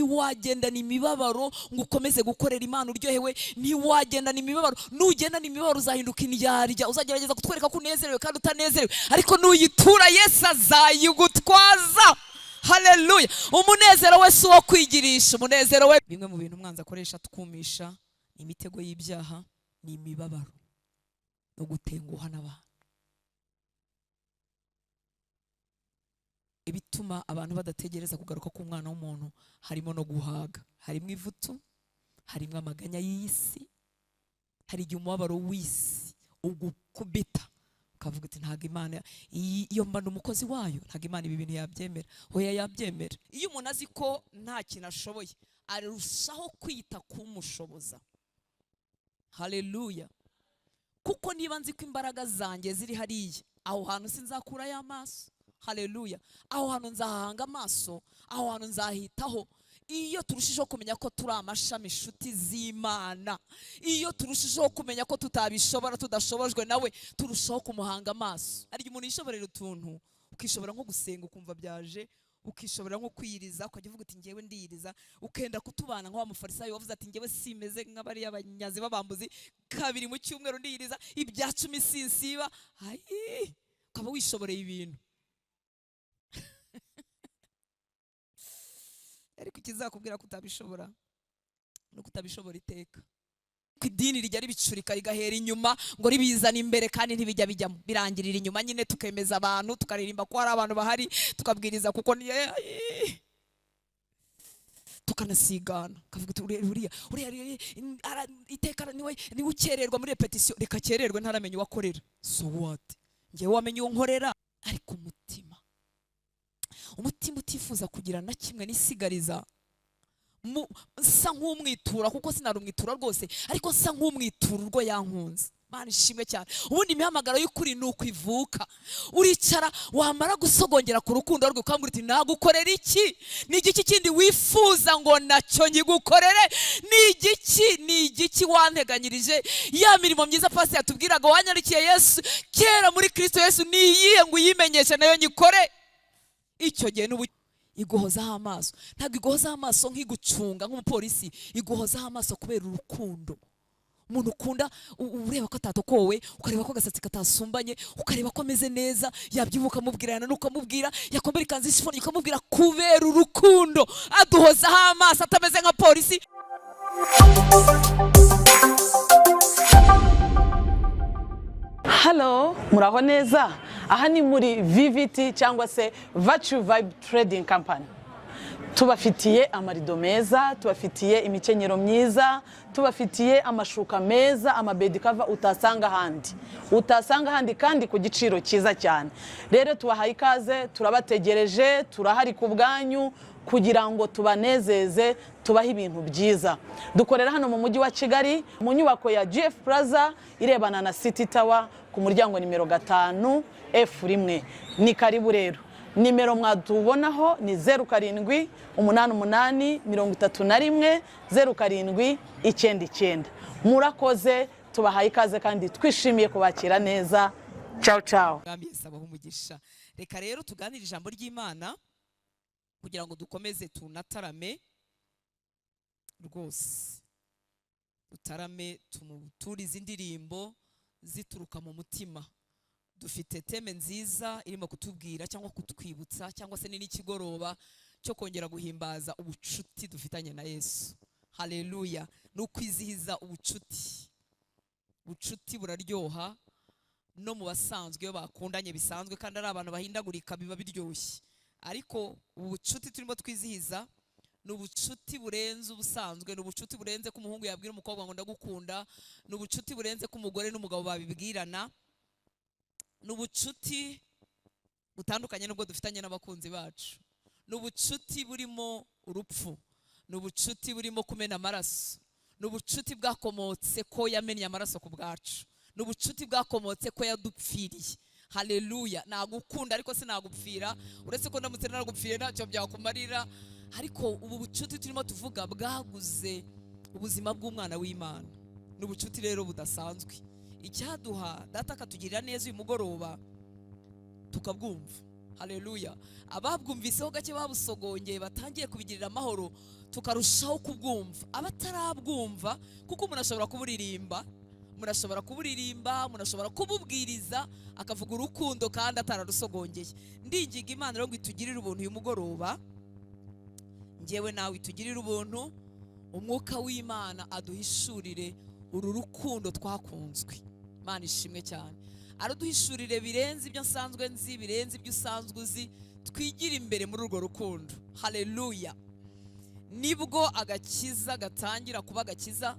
ntiwagendana imibabaro ngo ukomeze gukorera Imana uryohewe, ntiwagendana imibabaro. Nugendana imibabaro uzahinduka indyarya, uzagerageza kutwereka ko unezerewe kandi utanezerewe, ariko nuyitura Yesu azayigutwaza. Haleluya. Umunezero we si uwo kwigirisha, umunezero we. Bimwe mu bintu umwanzi akoresha twumisha imitego y'ibyaha ni imibabaro no gutenguha n'abantu. Ibituma abantu badategereza kugaruka k'umwana w'umuntu harimo no guhaga, harimo ivutu, harimo amaganya y'isi, hari igihe umubabaro w'isi ugukubita ukavuga ati ntago Imana iyo mba umukozi wayo, ntago Imana ibi bintu yabyemera. Oya, yabyemera. Iyo umuntu azi ko nta kintu ashoboye arushaho kwita kumushoboza. Haleluya. Kuko niba nzi ko imbaraga zanjye ziri hariya, aho hantu sinzakura y'amaso. Haleluya. Aho hantu nzahanga amaso, aho hantu nzahitaho. Iyo turushijeho kumenya ko turi amashami inshuti z'Imana, iyo turushijeho kumenya ko tutabishobora, tudashobojwe nawe, turushaho kumuhanga amaso. Ari umuntu yishoborera utuntu, ukishobora nko gusenga ukumva byaje, ukishobora nko kwiyiriza, ukajya uvuga uti ngewe ndiyiriza, ukenda kutubana nka wa mufarisayo wavuze ati ngewe simeze nk'abari abanyazi b'abambuzi, kabiri mu cyumweru ndiyiriza, ibya 10 sinsiba. Ayi, ukaba wishoboreye ibintu. Ariko ikizakubwira ko utabishobora no kutabishobora iteka. Ko idini rijya ribicurika rigahera inyuma ngo ribizana imbere kandi ntibijya bijyamo, birangirira inyuma nyine, tukemeza abantu, tukaririmba ko hari abantu bahari, tukabwiriza kuko ni tukanasigana, kavuga uriya iteka niwe ukererwa muri repetition, reka kererwe ntaramenye wakorera. So what? Ngewe wamenye uwo nkorera. Ariko umutima utifuza kugira na kimwe nisigariza, nsa nk'umwitura, kuko sinarumwitura rwose, ariko nsa nk'umwitura urwo yankunze. Mana ishimwe cyane. Ubundi imihamagaro y'ukuri ni ukwivuka. Uricara wamara gusogongera ku rukundo rwe ukambwira uti nagukorera iki? Ni igiki kindi wifuza ngo nacyo ngigukorere? Ni igiki wanteganyirije? Ya mirimo myiza pasi yatubwiraga wanyarikiye Yesu kera muri Kristo Yesu, ni iyihe ngo uyimenyeshe nayo nyikore? Icyo gihe n'ubu iguhozaho amaso. Ntabwo iguhozaho amaso nk'igucunga nk'umupolisi, iguhozaho amaso kubera urukundo. Umuntu ukunda ureba ko atatokowe, ukareba ko agasatsi katasumbanye, ukareba ko ameze neza, yabyibuka mubwirana nuko amubwira, yakombera ikanzu y'ishifoni ukamubwira, kubera urukundo aduhozaho amaso atameze nka polisi. Hello, muraho neza. Aha ni muri VVT cyangwa se Virtue Vibe Trading Company. Tubafitiye amarido meza, tubafitiye imikenyero myiza, tubafitiye amashuka meza, amabedi cover utasanga handi kandi ku giciro cyiza cyane. Rero tubahaye ikaze, turabategereje, turahari ku bwanyu kugira ngo tubanezeze, tubahe ibintu byiza. Dukorera hano mu mujyi wa Kigali mu nyubako ya GF Plaza irebana na City Tower ku muryango nimero 5 F1. Ni karibu rero. Nimero mwatubonaho ni 0788310799. Murakoze, tubahaye ikaze kandi twishimiye kubakira neza. Ciao ciao. Sabaho umugisha. Reka rero tuganire ijambo ry'Imana kugira ngo dukomeze tunatarame rwose. Dutarame turize indirimbo zituruka mu mutima. Dufite teme nziza irimo kutubwira cyangwa kutwibutsa cyangwa se n'ikigoroba cyo kongera guhimbaza ubucuti dufitanye na Yesu. Haleluya. No kwizihiza ubucuti. Ubucuti buraryoha no mu basanzwe iyo bakundanye bisanzwe kandi ari abantu bahindagurika biba biryoshye. Ariko ubucuti turimo twizihiza n'ubucuti burenze ubusanzwe, n'ubucuti burenze ko umuhungu yabwira umukobwa ngo ndagukunda, n'ubucuti burenze ko umugore n'umugabo babibwirana, n'ubucuti butandukanye n'ubwo dufitanye n'abakunzi bacu, n'ubucuti burimo urupfu, n'ubucuti burimo kumena amaraso, n'ubucuti bwakomotse ko yamennye amaraso ku bwacu, n'ubucuti bwakomotse ko yadupfiriye. Haleluya. Nagukunda ariko sinagupfira, uretse ko ndamutse naragupfiriye ntacyo byakumarira. Ariko ubu bucuti turimo tuvuga bwaguze ubuzima bw'umwana w'Imana. N'ubucuti rero budasanzwe. Icyaduha data akatugirira neza uyu mugoroba tukabwumva. haleluya. Ababwumviseho gake babusogongeye batangiye kubigirira amahoro, tukarushaho kubwumva. Abatarabwumva, kuko umuntu ashobora kuburirimba, murashobora kuburirimba, murashobora kububwiriza akavuga urukundo kandi atararusogongeye. Ndinginga Imana rero ngo itugirire ubuntu uyu mugoroba, njyewe nawe itugirire ubuntu, umwuka w'Imana aduhishurire uru rukundo twakunzwe. Imana ishimwe cyane. Araduhishurire birenze ibyo nsanzwe nzi, birenze ibyo usanzwe uzi, twigira imbere muri urwo rukundo. Haleluya. Nibwo agakiza gatangira kuba agakiza,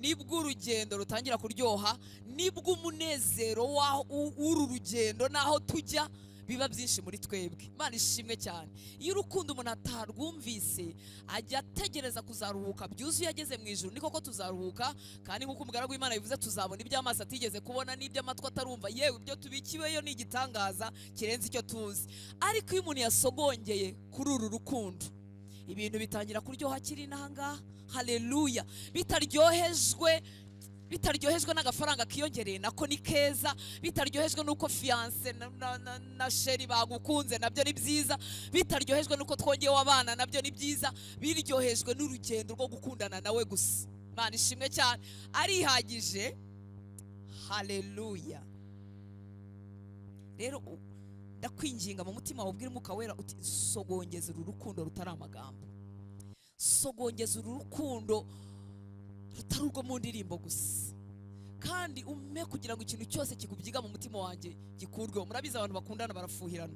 nibwo urugendo rutangira kuryoha, nibwo umunezero w'uru rugendo naho tujya biba byinshi muri twebwe. Imana ishimwe cyane. Iyo urukundo umuntu atarwumvise, ajya ategereza kuzaruhuka byuzuye ageze mu ijuru. Ni koko tuzaruhuka, kandi nk'uko umugaragu w'Imana bivuze, tuzabona ibyo amaso atigeze kubona n'ibyo amatwi atarumva. Yewe ibyo tubikiweyo ni igitangaza kirenze icyo tuzi. Ariko iyo umuntu yasogongeye kuri uru rukundo, ibintu bitangira kuryoha kiri n'ahangaha. Haleluya. bitaryohejwe n'agafaranga kiyongereye, nako ni keza. Bitaryohejwe n'uko fiance na sheri bagukunze, nabyo ni byiza. Bitaryohejwe n'uko twongeyeho abana, nabyo ni byiza. Biryohejwe n'urugendo rwo gukundana nawe gusa. Imana ishimwe cyane. Arihagije. Haleluya. Rero ndakwinginga mu mutima wawe, ubwire Umwuka Wera uti sogongeza uru rukundo rutari amagambo, sogongeza uru rukundo rutari urwo mu ndirimbo gusa, kandi ume kugira ngo ikintu cyose kikubyiga mu mutima wanjye gikurweho. Murabizi abantu bakundana barafuhirana.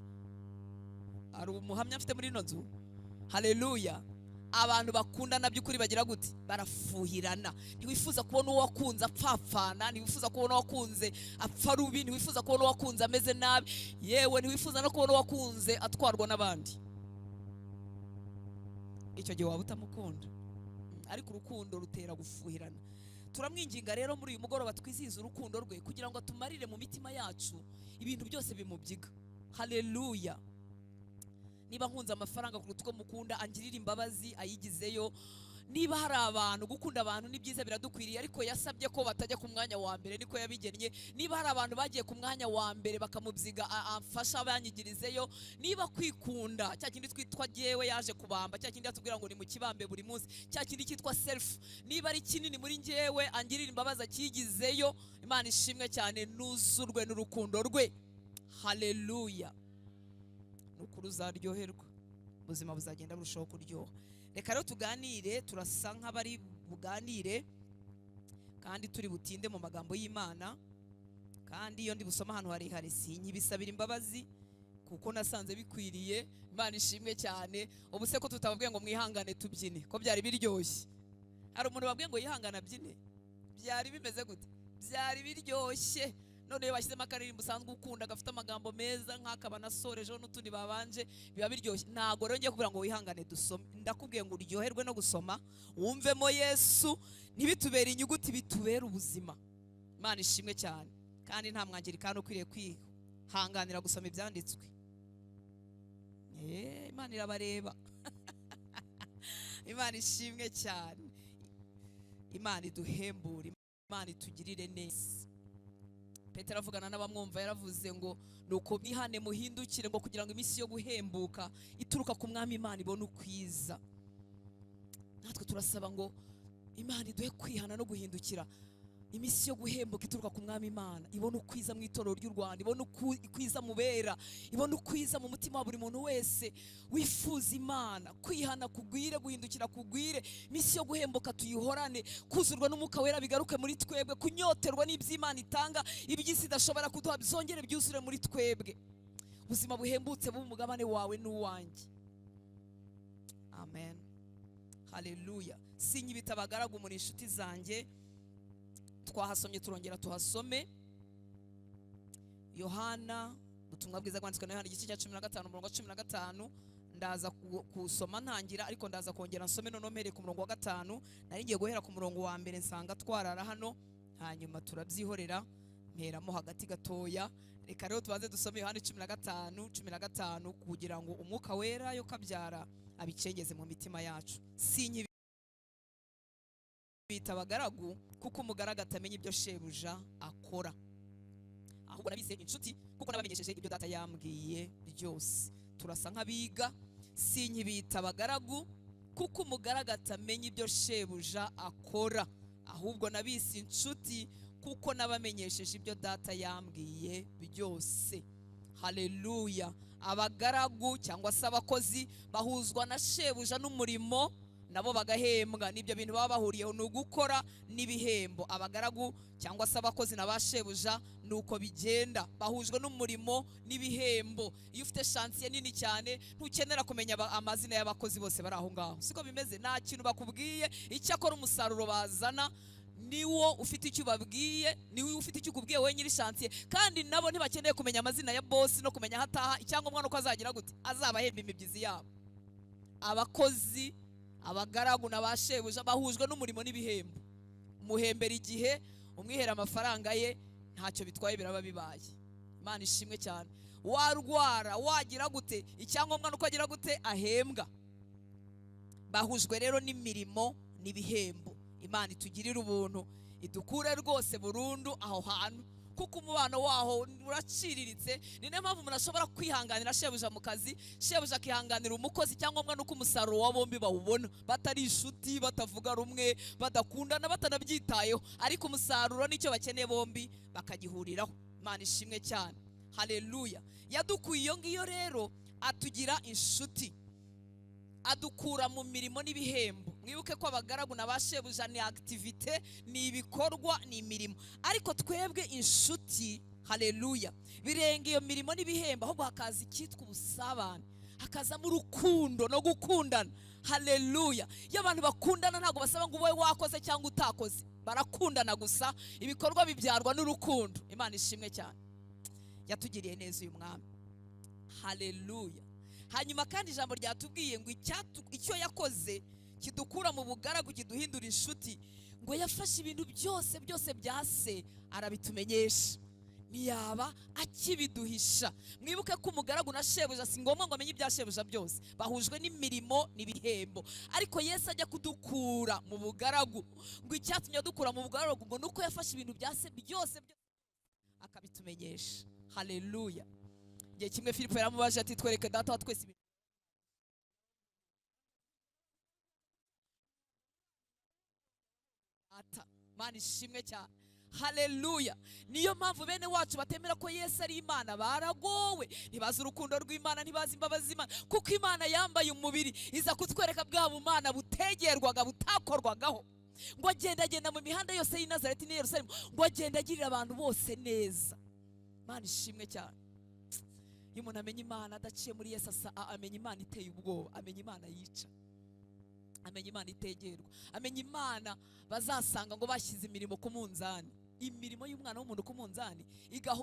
Ari umuhamya mfite muri ino nzu. Haleluya. Abantu bakundana by'ukuri bagira gute? Barafuhirana. Ntiwifuza kubona uwo wakunze apfapfana, ntiwifuza kubona uwo wakunze apfa rubi, ntiwifuza kubona uwo wakunze ameze nabi, yewe ntiwifuza no kubona uwo wakunze atwarwa n'abandi. Icyo gihe waba utamukunda. Ariko urukundo rutera gufuhirana. Turamwinginga rero muri uyu mugoroba twizihiza urukundo rwe, kugira ngo atumarire mu mitima yacu ibintu byose bimubyiga. Haleluya. Niba nkunze amafaranga kuruta uko mukunda, angirira imbabazi ayigizeyo. Niba hari abantu, gukunda abantu ni byiza biradukwiriye, ariko yasabye ko batajya ku mwanya wa mbere, niko yabigennye. Niba hari abantu bagiye ku mwanya wa mbere bakamubyiga, amfasha abanyigirizeyo. Niba kwikunda, cya kindi twitwa jyewe yaje kubamba, cya kindi atubwira ngo ni mu kibambe buri munsi, cya kindi cyitwa self, niba ari kinini muri njyewe, angirira imbabazi akigizeyo. Imana ishimwe cyane, nuzurwe n'urukundo rwe. Haleluya. Nukuri uzaryoherwa, ubuzima buzagenda burushaho kuryoha. Reka rero tuganire, turasa nk'abari buganire kandi turi butinde mu magambo y'Imana. Kandi iyo ndi busoma ahantu harehare sinyibisabira imbabazi, kuko nasanze bikwiriye. Imana ishimwe cyane. Ubu se ko tutababwiye ngo mwihangane tubyine, ko byari biryoshye? Hari umuntu wabwiye ngo yihangana abyine? Byari bimeze gute? Byari biryoshye. None iyo bashyizemo akaririmbo usanzwe ukunda gafite amagambo meza nk'akaba nasorejeho n'utundi babanje, biba biryoshye. Ntago rero ngiye kubwira ngo wihangane dusome, ndakubwiye ngo uryoherwe no gusoma, wumvemo Yesu, ntibitubere inyuguti, bitubere ubuzima. Imana ishimwe cyane. Kandi nta mwangirikano ukwiriye kwihanganira gusoma ibyanditswe. Imana irabareba. Imana ishimwe cyane. Imana iduhembure, Imana itugirire neza. Petero avugana n'abamwumva yaravuze ngo nuko mwihane muhindukire, ngo kugira ngo iminsi yo guhembuka ituruka ku Mwami Imana ibone ukwiza. Natwe turasaba ngo Imana iduhe kwihana no guhindukira, iminsi yo guhembuka ituruka ku Mwami Imana ibone ukwiza mu itorero ry'u Rwanda, ibone ukwiza mu bera, ibone ukwiza mu mutima wa buri muntu wese wifuza Imana. Kwihana kugwire, guhindukira kugwire, iminsi yo guhembuka tuyihorane, kuzurwa n'Umwuka Wera bigaruke muri twebwe, kunyoterwa n'iby'Imana itanga, iby'isi idashobora kuduha byongere byuzure muri twebwe. Ubuzima buhembutse buba umugabane wawe n'uwanjye. Amen. Haleluya. Sinyibita abagaragu muri inshuti zanjye, twahasomye turongera tuhasome. Yohana, ubutumwa bwiza bwanditswe na Yohana igice cya 15 umurongo wa 15. Ndaza kusoma ntangira, ariko ndaza kongera nsome none mpere ku murongo wa 5. Nari ngiye guhera ku murongo wa mbere nsanga twarara hano, hanyuma turabyihorera mperamo hagati gatoya. Reka rero tubanze dusome Yohana 15 kugira ngo Umwuka Wera yo kabyara abicengeze mu mitima yacu. Bita abagaragu kuko umugaragu atamenya ibyo shebuja akora, ahubwo kuko nabise inshuti kuko nabamenyesheje ibyo data yambwiye byose. Turasa nk'abiga, sinkibita abagaragu kuko umugaragu atamenya ibyo shebuja akora, ahubwo nabise inshuti kuko nabamenyesheje ibyo data yambwiye byose. Haleluya. Abagaragu cyangwa se abakozi bahuzwa na shebuja n'umurimo, nabo bagahembwa. Nibyo bintu baba bahuriyeho, ni ugukora n'ibihembo. Abagaragu cyangwa se abakozi na ba shebuja nuko bigenda, bahujwe n'umurimo n'ibihembo. Iyo ufite shansiye nini cyane ntukenera kumenya amazina y'abakozi bose bari aho ngaho, siko bimeze. Nta kintu bakubwiye, icyo akora umusaruro bazana niwo ufite icyo babwiye, niwe ufite icyo ukubwiye wowe nyiri shansiye. Kandi nabo ntibakeneye kumenya amazina ya boss no kumenya hataha, icyangombwa nuko azagira gute, azabahemba imibyizi yabo. Abakozi, abagaragu na bashebuja bahujwe n'umurimo n'ibihembo. Umuhembera igihe, umwihera amafaranga ye, ntacyo bitwaye, biraba bibaye. Imana ishimwe cyane. Warwara, wagira gute, icyangombwa nuko agira gute, ahembwa. Bahujwe rero n'imirimo n'ibihembo. Imana itugirira ubuntu, idukure rwose burundu aho hantu, kuko umubano waho uraciriritse. Ni nayo mpamvu umuntu ashobora kwihanganira shebuja mu kazi, shebuja akihanganira umukozi, cyangwa nuko umusaruro wa bombi bawubona, batari inshuti, batavuga rumwe, badakundana, batanabyitayeho, ariko umusaruro nicyo bakeneye bombi bakagihuriraho. Imana ishimwe cyane. Haleluya. Yadukuye iyo ngiyo rero atugira inshuti, adukura mu mirimo n'ibihembo. Mwibuke ko abagaragu na bashebuja ni activite, ni ibikorwa, ni imirimo, ariko twebwe inshuti, haleluya, birenga iyo mirimo n'ibihembo, ahubwo hakaza icyitwa ubusabane, hakazamo urukundo no gukundana. Haleluya. Iyo abantu bakundana ntabwo basaba ngo wowe wakoze cyangwa utakoze, barakundana gusa, ibikorwa bibyarwa n'urukundo. Imana ishimwe cyane, yatugiriye neza uyu mwami. Haleluya. Hanyuma kandi ijambo ryatubwiye ngo icyo yakoze kidukura mu bugaragu kiduhindura inshuti, ngo yafashe ibintu byose bya se arabitumenyesha, ntiyaba akibiduhisha. Mwibuke ko umugaragu na shebuja si ngombwa ngo amenye ibya shebuja byose, bahujwe n'imirimo n'ibihembo. Ariko Yesu ajya kudukura mu bugaragu, ngo icyatumye dukura mu bugaragu ngo nuko yafashe ibintu bya se byose akabitumenyesha. Haleluya. Igihe kimwe Filipo yaramubaje ati, twereke data wa twese ibintu. Imana ishimwe cyane. Haleluya. Niyo mpamvu bene wacu batemera ko Yesu ari Imana baragowe, ntibazi urukundo rw'Imana, ntibazi imbabazi z'Imana, kuko Imana yambaye umubiri iza kutwereka bwa bumana butegerwaga, butakorwagaho. Ngo agenda mu mihanda yose y'i Nazareti n'i Yerusalemu, ngo agenda agirira abantu bose neza. Imana ishimwe cyane. Iyo umuntu amenya Imana adaciye muri Yesu, amenya Imana iteye ubwoba, amenya Imana yica, amenya Imana itegerwa, amenya Imana bazasanga ngo bashyize imirimo ku munzani. Imirimo y'umwana w'umuntu ku munzani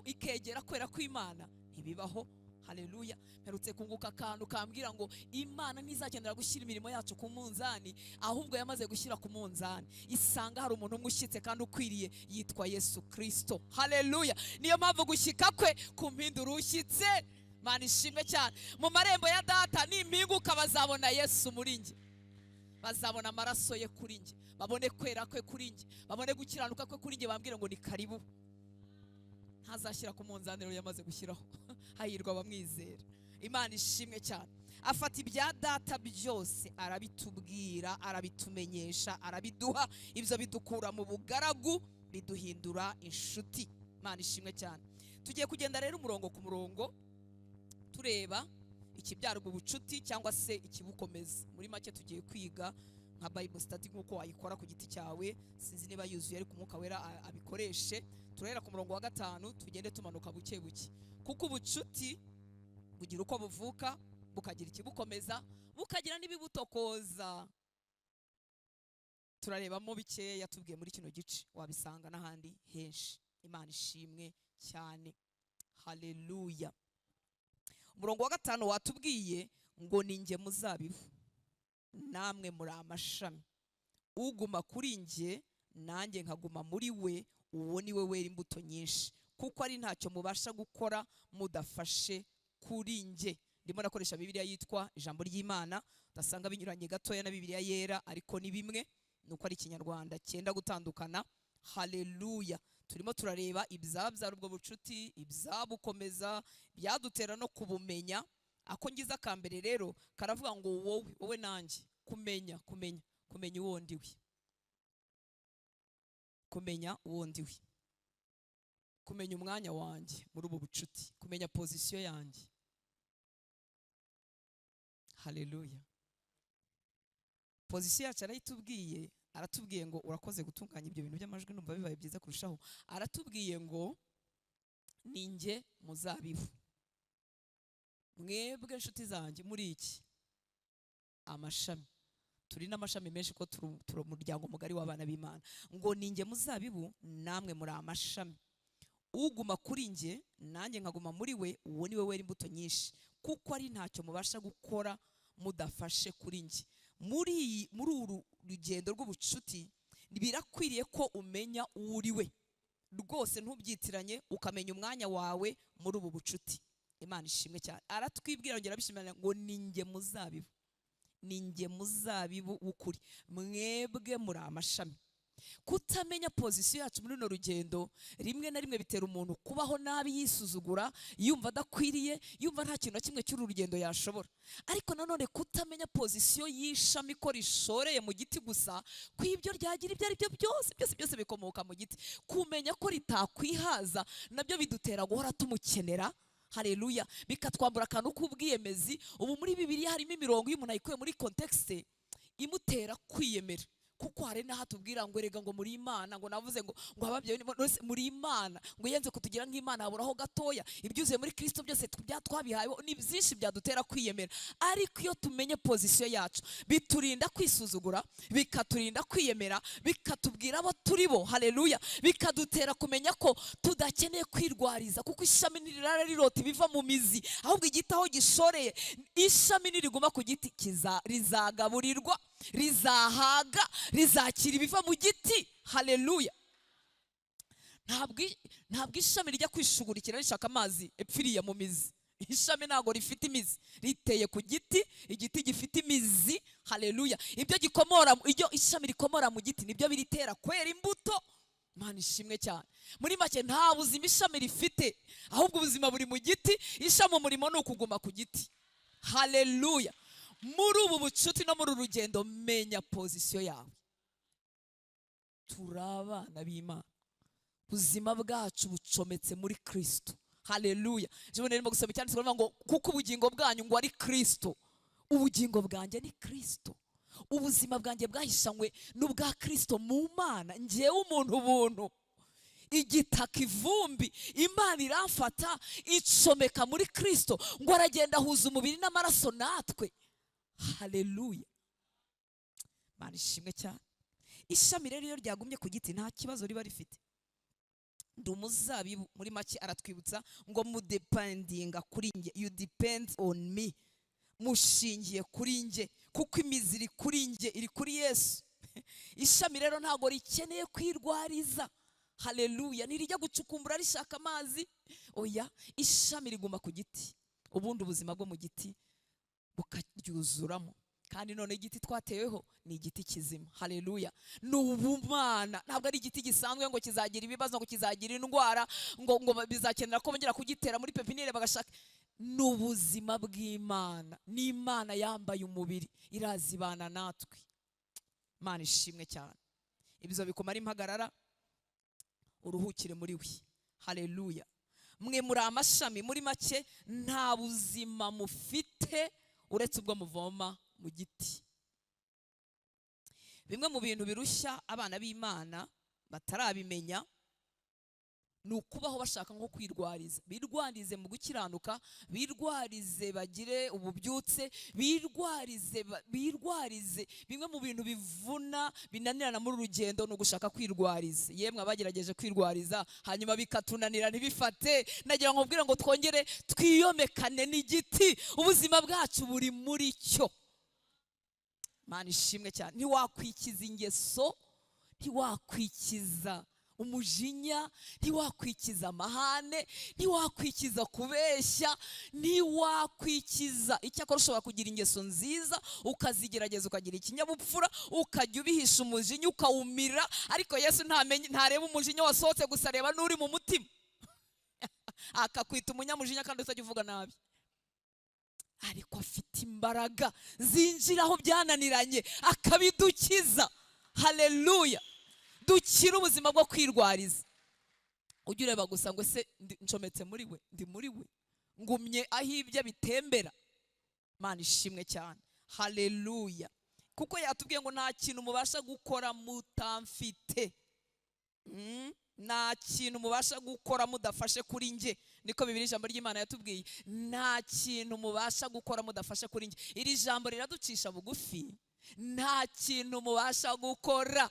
ikegera kwera kw'Imana ntibibaho. Haleluya. Mperutse kunguka akantu kambwira ngo Imana ntizakenera gushyira imirimo yacu ku munzani, ahubwo yamaze gushyira ku munzani, isanga hari umuntu umwe ushyitse kandi ukwiriye, yitwa Yesu Kristo. Haleluya. Niyo mpamvu gushyika kwe kumpindura ushyitse. Imana ishimwe cyane. Mu marembo ya data nimpinguka bazabona Yesu muri njye, bazabona amaraso ye kuri njye, babone kwera kwe kuri njye, babone gukiranuka kwe kuri njye, bambwira ngo ni karibu. Ntazashyira ku munzani yamaze gushyiraho. Hahirwa abamwizera. Imana ishimwe cyane. Afata ibya data byose arabitubwira, arabitumenyesha, arabiduha. Ibyo bidukura mu bugaragu, biduhindura inshuti. Imana ishimwe cyane. Tugiye kugenda rero umurongo ku murongo tureba ikibyara ubucuti cyangwa se ikibukomeza. Muri make tugiye kwiga nka Bible study nk'uko wayikora ku giti cyawe. Sinzi niba yuzuye ariko Umwuka Wera abikoreshe. Turahera ku murongo wa 5 tugende tumanuka buke buke, kuko ubucuti bugira uko buvuka, bukagira ikibukomeza, bukagira n'ibibutokoza. Turarebamo bikeya tubwiye muri kino gice, wabisanga n'ahandi henshi. Imana ishimwe cyane. Haleluya. Umurongo wa 5 watubwiye ngo ni njye muzabibu, namwe muri amashami. Uguma kuri njye nanjye nkaguma muri we, uwo ni we wera imbuto nyinshi, kuko ari ntacyo mubasha gukora mudafashe kuri njye. Ndimo nakoresha Bibiliya yitwa Ijambo ry'Imana, udasanga binyuranye gatoya na Bibiliya yera, ariko ni bimwe, nuko ari Ikinyarwanda cyenda gutandukana. Haleluya. turimo turareba ibyabyara ubwo bucuti, ibyabukomeza, byadutera no kubumenya. Ako ngize akambere rero karavuga ngo wowe nanjye kumenya uwo ndiwe, kumenya uwo ndiwe, kumenya umwanya wanjye muri ubu bucuti, kumenya pozisiyo yanjye. Haleluya. Pozisiyo yacu arayitubwiye, aratubwiye ngo urakoze gutunganya ibyo bintu by'amajwi, numva bibaye byiza kurushaho. Aratubwiye ngo ninjye muzabibu, mwebwe inshuti zanjye muri iki amashami. Turi n'amashami menshi ko turi umuryango mugari w'abana b'Imana. Ngo ninjye muzabibu, namwe muri amashami. Uguma kuri njye nanjye nkaguma muri we, uwo ni we wera imbuto nyinshi, kuko ari ntacyo mubasha gukora mudafashe kuri njye. Muri uru rugendo rw'ubucuti birakwiriye ko umenya uwo uri we rwose, ntubyitiranye, ukamenya umwanya wawe muri ubu bucuti. Imana ishimwe cyane. Aratwibwira ngera bishimira ngo ninjye muzabibu, ninjye muzabibu w'ukuri, mwebwe muri amashami. Kutamenya pozisiyo yacu muri runo rugendo rimwe na rimwe bitera umuntu kubaho nabi, yisuzugura, yumva adakwiriye, yumva nta kintu na kimwe cy'uru rugendo yashobora. Ariko nanone kutamenya pozisiyo y'ishami ko rishoreye mu giti gusa, ko ibyo ryagira ibyo ari byo byose bikomoka mu giti, kumenya ko ritakwihaza nabyo bidutera guhora tumukenera. Haleluya. Bikatwambura akantu k'ubwiyemezi. Ubu muri Bibiliya harimo imirongo y'umuntu ayikuye muri kontekste imutera kwiyemera, kuko hari n'aho atubwira ngo erega ngo muri Imana, ngo navuze ngo ababyeyi muri Imana, ngo yenze kutugira nk'Imana haburaho gatoya, ibyuzuye muri Kristo byose twabihaye. Ni byinshi byadutera kwiyemera. Ariko iyo tumenye pozisiyo yacu biturinda kwisuzugura, bikaturinda kwiyemera, bikatubwira abo turi bo. Haleluya. Bikadutera kumenya ko tudakeneye kwirwariza, kuko ishami ntirara rirota ibiva mu mizi, ahubwo igiti aho gishoreye, ishami niriguma ku giti rizagaburirwa, rizahaga, rizakira ibiva mu giti. Haleluya. Ntabwo ishami rijya kwishugurikira rishaka amazi epfiriye mu mizi. Ishami ntabwo rifite imizi, riteye ku giti, igiti gifite imizi. Haleluya. Ibyo ishami rikomora mu giti nibyo biritera kwera imbuto. Imana ishimwe cyane. Muri make nta buzima ishami rifite, ahubwo ubuzima buri mu giti. Ishami umurimo ni ukuguma ku giti. Haleluya. Muri ubu bucuti no muri urugendo, menya pozisiyo yawe. Turi abana b'Imana, ubuzima bwacu bucometse muri Kristo. Haleluya. Jyewe narimo gusoma icyanditswe ngo kuko ubugingo bwanyu ngo ari Kristo. Ubugingo bwanjye ni Kristo, ubuzima bwanjye bwahishanywe n'ubwa Kristo mu Mana. Njyewe umuntu ubuntu, igitaka, ivumbi, Imana iramfata icomeka muri Kristo, ngo aragenda ahuza umubiri n'amaraso natwe. Haleluya. Imana ishimwe cyane. Ishami rero iyo ryagumye ku giti nta kibazo riba rifite. Ndi umuzabibu, muri make aratwibutsa ngo mudependinga kuri njye, you depend on me, mushingiye kuri njye, kuko imizi iri kuri njye, iri kuri Yesu. Ishami rero ntago rikeneye kwirwariza. Haleluya. Nirijya gucukumbura rishaka amazi, oya, ishami riguma ku giti, ubundi ubuzima bwo mu giti bukaryuzuramo. Kandi none igiti twateweho ni igiti kizima. Haleluya. N'ubumana, ntabwo ari igiti gisanzwe ngo kizagira ibibazo, ngo kizagira indwara, ngo bizakenera ko bongera kugitera muri pepinire bagashaka. N'ubuzima bw'Imana, n'Imana yambaye umubiri, irazibana natwe. Imana ishimwe cyane. Ibyo bikumara impagarara, uruhukire muri we. Haleluya. Mwe muri amashami, muri make nta buzima mufite uretse ubwo muvoma mu giti. Bimwe mu bintu birushya abana b'Imana batarabimenya ni ukubaho bashaka nko kwirwariza. Birwarize mu gukiranuka, birwarize bagire ububyutse, birwarize. Bimwe mu bintu bivuna binanirana muri urugendo ni ugushaka kwirwariza. Yemwe abagerageje kwirwariza hanyuma bikatunanira ntibifate, nagira ngo mbwire ngo twongere twiyomekane n'igiti. Ubuzima bwacu buri muri cyo. Imana ishimwe cyane. Ntiwakwikiza ingeso, ntiwakwikiza umujinya, ntiwakwikiza amahane, ntiwakwikiza kubeshya, ntiwakwikiza. Icyakora ushobora kugira ingeso nziza ukazigerageza, ukagira ikinyabupfura, ukajya ubihisha umujinya ukawumira, ariko Yesu ntareba umujinya wasohotse gusa, areba n'uri mu mutima. Akakwita umunyamujinya kandi utajya uvuga nabi, ariko afite imbaraga zinjiraho byananiranye akabidukiza. Haleluya! Dukira ubuzima bwo kwirwariza. Ujya ureba gusa ngo ese ncometse muri we, ndi muri we, ngumye aho ibyo bitembera. Mana ishimwe cyane. Haleluya! Kuko yatubwiye ngo nta kintu mubasha gukora mutamfite. Nta kintu mubasha gukora mudafashe kuri nge, niko Bibiliya ijambo ry'Imana yatubwiye. Nta kintu mubasha gukora mudafashe kuri nge. Iri jambo riraducisha bugufi. Nta kintu mubasha gukora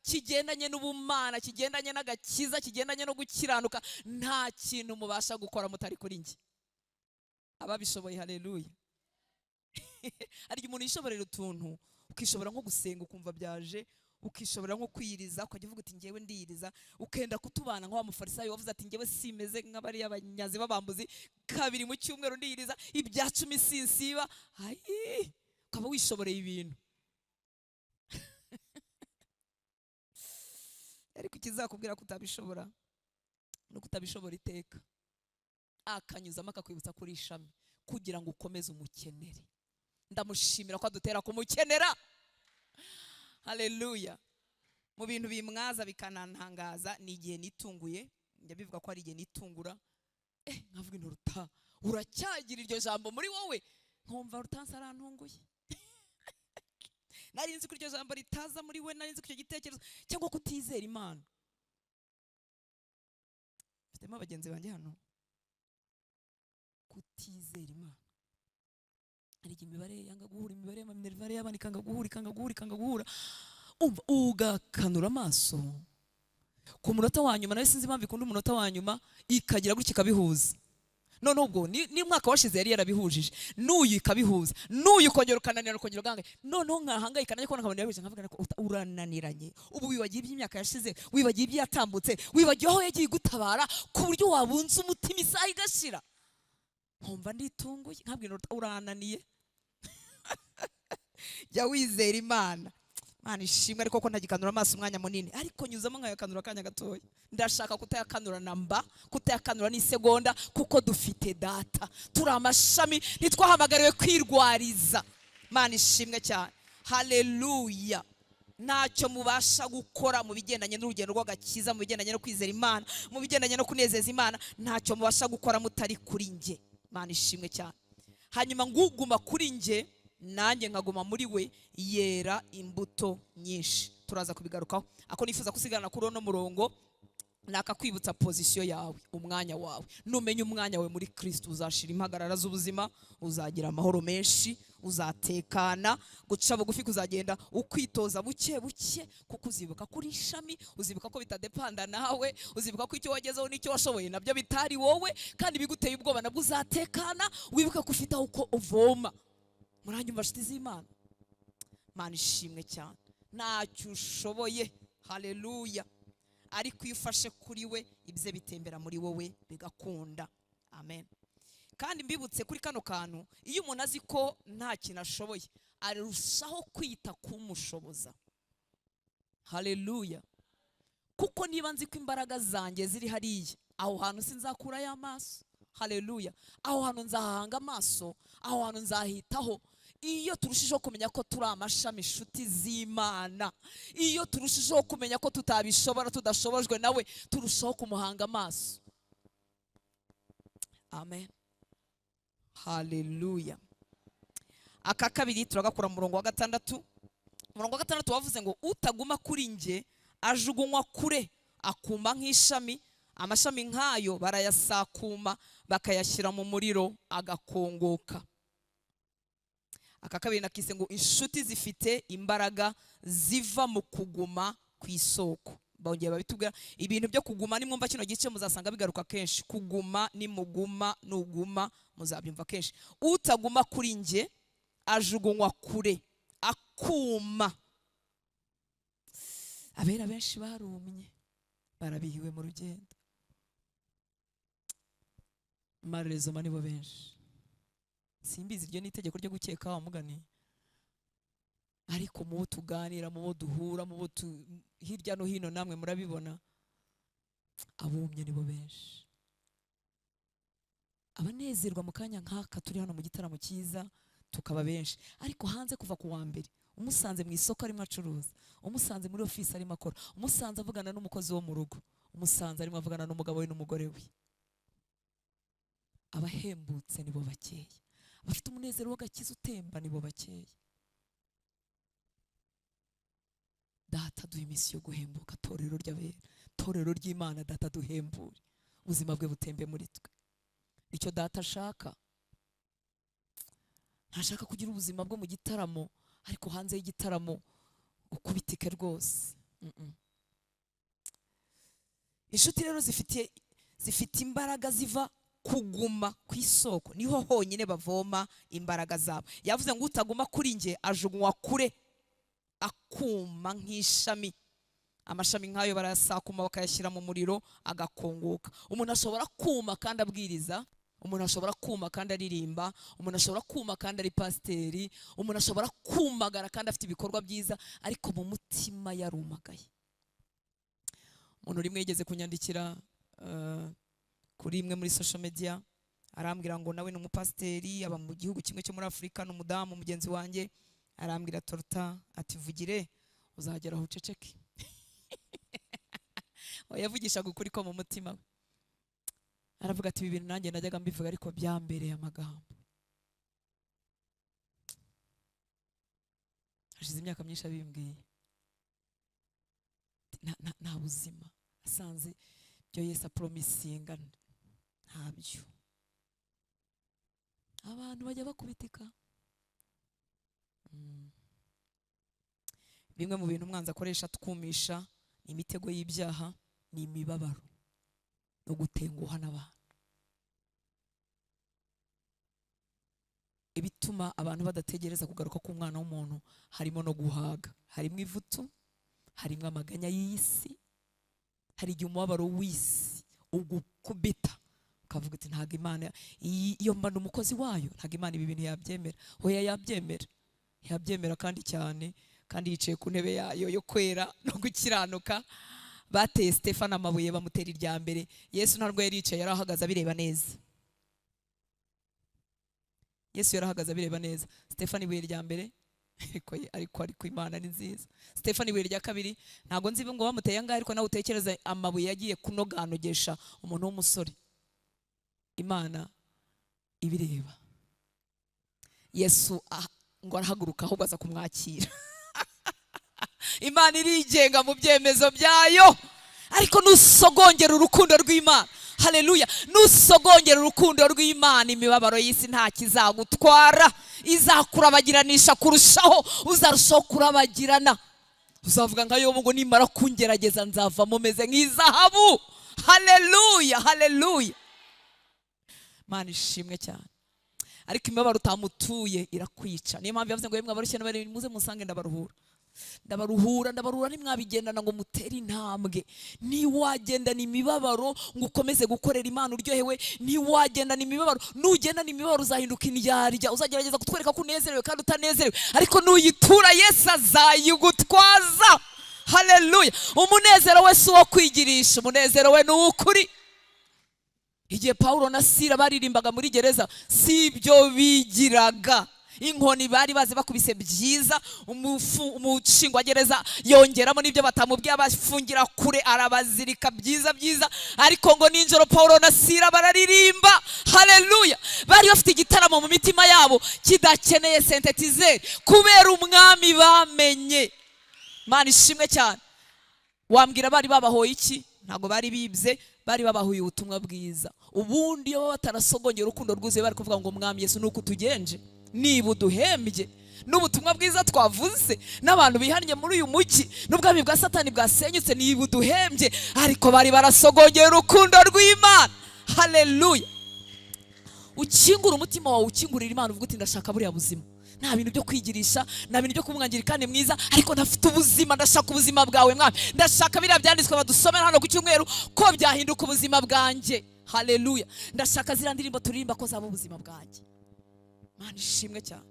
kigendanye n'ubumana, kigendanye n'agakiza, kigendanye no gukiranuka, nta kintu mubasha gukora mutari kuri nge. Ababishoboye, haleluya. Ari umuntu yishoborera utuntu, ukishobora nko gusenga ukumva byaje, ukishobora nko kwiyiriza, ukajya uvuga uti ngewe ndiyiriza, ukenda kutubana nk'wa mufarisayo wavuze ati ngewe simeze nk'abari abanyazi b'abambuzi, kabiri mu cyumweru ndiyiriza, ibya 10 sinsiba. Ayi, ukaba wishoboreye ibintu. Ariko ikizakubwira ko utabishobora no kutabishobora iteka, akanyuzamo akakwibutsa kuri ishami kugira ngo ukomeze umukenere. Ndamushimira ko adutera kumukenera. Haleluya! Mu bintu bimwaza bikanantangaza ni igihe nitunguye, njya bivuga ko ari igihe nitungura, nkavuga ngo Ruta, uracyagira iryo jambo muri wowe, nkumva Rutansa arantunguye. Nari nzi ko iryo jambo ritaza muri we, nari nzi ko icyo gitekerezo cyangwa kutizera Imana. Mfitemo abagenzi banjye hano, kutizera Imana. Hari imibare yanga guhura, imibare y'amaminerivare y'abana ikanga guhura, umva ugakanura amaso ku munota wa nyuma. Nari sinzi impamvu ikunda umunota wa nyuma ikagira gutya ikabihuza. None ubwo ni mwaka washize yari yarabihujije, n'uyu ikabihuza, n'uyu kongera ukananira, ukongera uganga. Noneho nkahangayika nanjye ko nkabona yabije, nkavuga ko urananiranye. Ubu wibagiye iby'imyaka yashize, wibagiye ibyo yatambutse, wibagiye aho yagiye gutabara ku buryo wabunze umutima isaha igashira. Nkumva nditunguye, nkabwira urananiye. Jya wizera Imana. Mana ishimwe, ariko ko ntagikanura amaso umwanya munini, ariko nyuzamo nkayakanura akanya gatoya. Ndashaka kutayakanura namba, kutayakanura n'isegonda, kuko dufite data. Turi amashami, ntitwahamagariwe kwirwariza. Mana ishimwe cyane. Haleluya! Ntacyo mubasha gukora mu bigendanye n'urugendo rw'agakiza, mu bigendanye no kwizera Imana, mu bigendanye no kunezeza Imana, ntacyo mubasha gukora mutari kuri nge. Mana ishimwe cyane. Hanyuma nguguma kuri nge, nanjye nkaguma muri we, yera imbuto nyinshi. Turaza kubigarukaho. Ako nifuza kusigana kuri uno murongo, nakakwibutsa pozisiyo yawe, umwanya wawe. Numenya umwanya wawe muri Kristo, uzashira impagarara z'ubuzima, uzagira amahoro menshi, uzatekana. Guca bugufi kuzagenda ukwitoza buke buke, kuko uzibuka kuri ishami, uzibuka ko bitadepanda nawe, uzibuka ko icyo wagezeho n'icyo washoboye nabyo bitari wowe, kandi biguteye ubwoba nabwo uzatekana. Wibuka ko ufite uko uvoma. Muranyumva nshuti z'Imana? Mana ishimwe cyane. Ntacyo ushoboye. Haleluya! Ariko iyo ufashe kuri we, ibye bitembera muri wowe bigakunda. Amen. Kandi mbibutse kuri kano kantu, iyo umuntu azi ko nta kintu ashoboye, arushaho kwita kumushoboza. Haleluya! Kuko niba nzi ko imbaraga zanjye ziri hariya, aho hantu sinzakura y'amaso. Haleluya! Aho hantu nzahanga amaso, aho hantu nzahitaho. Iyo turushijeho kumenya ko turi amashami inshuti z'Imana, iyo turushijeho kumenya ko tutabishobora, tudashobojwe nawe, turushaho kumuhanga amaso. Amen. Haleluya! Aka kabiri turagakura mu murongo wa 6. Umurongo wa 6 wavuze ngo utaguma kuri nge ajugunywa kure, akuma nk'ishami. Amashami nk'ayo barayasakuma, bakayashyira mu muriro agakongoka. Aka kabiri nakise ngo inshuti zifite imbaraga ziva mu kuguma ku isoko. Bongeye babitubwira ibintu byo kuguma. Nimwumva kino gice muzasanga bigaruka kenshi. Kuguma, nimuguma, nuguma, muzabyumva kenshi. Utaguma kuri nge ajugunywa kure, akuma. Abera benshi barumye, barabihiwe mu rugendo. Marezoma nibo benshi, simbizi iryo ni itegeko ryo gukeka wa mugani, ariko mu bo tuganira, mu bo duhura, mu bo hirya no hino namwe murabibona, abumye nibo benshi. Abanezerwa mu kanya nk'aka turi hano mu gitaramo cyiza tukaba benshi, ariko hanze kuva ku wa mbere umusanze mu isoko arimo acuruza, umusanze muri ofisi arimo akora, umusanze avugana n'umukozi wo mu rugo, umusanze arimo avugana n'umugabo we n'umugore we. Abahembutse nibo bakeya, abafite umunezero w'agakiza utemba nibo bakeya. Data duha iminsi yo guhembuka, torero ry'abera, torero ry'Imana. Data duhembure, ubuzima bwe butembe muri twe. Icyo data ashaka, ntashaka kugira ubuzima bwo mu gitaramo ariko hanze y'igitaramo ukubitike rwose. Inshuti rero zifite imbaraga ziva kuguma ku isoko, niho honyine bavoma imbaraga zabo. Yavuze ngo utaguma kuri nge ajugunywa kure, akuma nk'ishami. Amashami nk'ayo barayasakuma bakayashyira mu muriro agakongoka. Umuntu ashobora kuma kandi abwiriza, umuntu ashobora kuma kandi aririmba, umuntu ashobora kuma kandi ari pasiteri, umuntu ashobora kumagara kandi afite ibikorwa byiza, ariko mu mutima yarumagaye. Umuntu rimwe yigeze kunyandikira kuri imwe muri social media, arambwira ngo nawe ni umupasiteri, aba mu gihugu kimwe cyo muri Afurika, n'umudamu mugenzi wanjye, arambwira Torta ati vugire uzagera aho uceceke. Yavugishaga ukuri ko mu mutima we. Aravuga ati ibi bintu nanjye najyaga mbivuga ariko byambereye amagambo. Hashize imyaka myinshi abimbwiye. Nta buzima asanze byo Yesu apromisinga ntabyo. Abantu bajya bakubitika. Bimwe mu bintu umwanzi akoresha twumisha ni imitego y'ibyaha, ni imibabaro no gutenguha n'abantu. Ibituma abantu badategereza kugaruka k'umwana w'umuntu harimo no guhaga, harimo ivutu, harimo amaganya y'isi, hari igihe umubabaro w'isi ugukubita ukavuga ati ntabwo Imana iyo mba umukozi wayo, ntabwo Imana ibi bintu yabyemera. Hoya yabyemera kandi cyane, kandi yicaye ku ntebe yayo yo kwera no gukiranuka. Bateye Stefano amabuye bamutera irya mbere, Yesu ntabwo yari yicaye, yari ahagaze abireba neza. Yesu yarahagaze abireba neza. Stefano ibuye rya mbere ariko Imana ni nziza. Stefano ibuye rya kabiri ntabwo nzi ngo bamuteye ngaho, ariko nawe utekereza amabuye yagiye kunoganogesha umuntu w'umusore. Imana ibireba. Yesu ngo arahaguruka ahubwo aza kumwakira. Imana irigenga mu byemezo byayo, ariko nusogongera urukundo rw'Imana, haleluya, nusogongera urukundo rw'Imana, imibabaro y'isi nta kizagutwara, izakurabagiranisha kurushaho, uzarushaho kurabagirana. Uzavuga nka Yobu ngo nimara kungerageza nzavamo meze nk'izahabu. Haleluya, haleluya. Mana ishimwe cyane. Ariko imibabaro utamutuye irakwica. Niyo mpamvu yavuze ngo yemwe abarushye n'abari muze musange ndabaruhura. Ndabaruhura nimwabigendana ngo mutere intambwe. Niwagendana imibabaro ngo ukomeze gukorera Imana uryohewe, niwagendana imibabaro, nugendana imibabaro uzahinduka indyarya, uzagerageza kutwereka ko unezerewe kandi utanezerewe, ariko nuyitura Yesu azayigutwaza. Haleluya. Umunezero we si uwo kwigirisha, umunezero we ni uw'ukuri. Igihe Paulo na Sila baririmbaga muri gereza, si ibyo bigiraga. Inkoni bari bazi bakubise byiza, umushingwa gereza yongeramo n'ibyo batamubwiye, abafungira kure arabazirika byiza, ariko ngo ninjoro Paulo na Sila bararirimba. Haleluya. Bari bafite igitaramo mu mitima yabo kidakeneye synthétiseur, kubera umwami bamenye. Mana ishimwe cyane. Wambwira bari babahoye iki? Ntago bari bibye, bari babahuye ubutumwa bwiza. Ubundi iyo batarasogongera urukundo rwuzuye bari kuvuga ngo mwami Yesu nuko tugenje, niba uduhembye n'ubutumwa bwiza twavuze n'abantu bihannye muri uyu mujyi n'ubwami bwa Satani bwasenyutse, niba uduhembye. Ariko bari barasogongera urukundo rw'Imana. Haleluya. Ukingura umutima wawe, ukingurira Imana, uvuga uti ndashaka buriya buzima, nta bintu byo kwigirisha, nta bintu byo kuba umwangirikani mwiza, ariko ndafite ubuzima, ndashaka ubuzima bwawe mwami, ndashaka biriya byanditswe badusomera hano ku cyumweru ko byahinduka ubuzima bwanjye. Haleluya. Ndashaka ziriya ndirimbo turirimba ko zaba ubuzima bwanjye. Mana ishimwe cyane.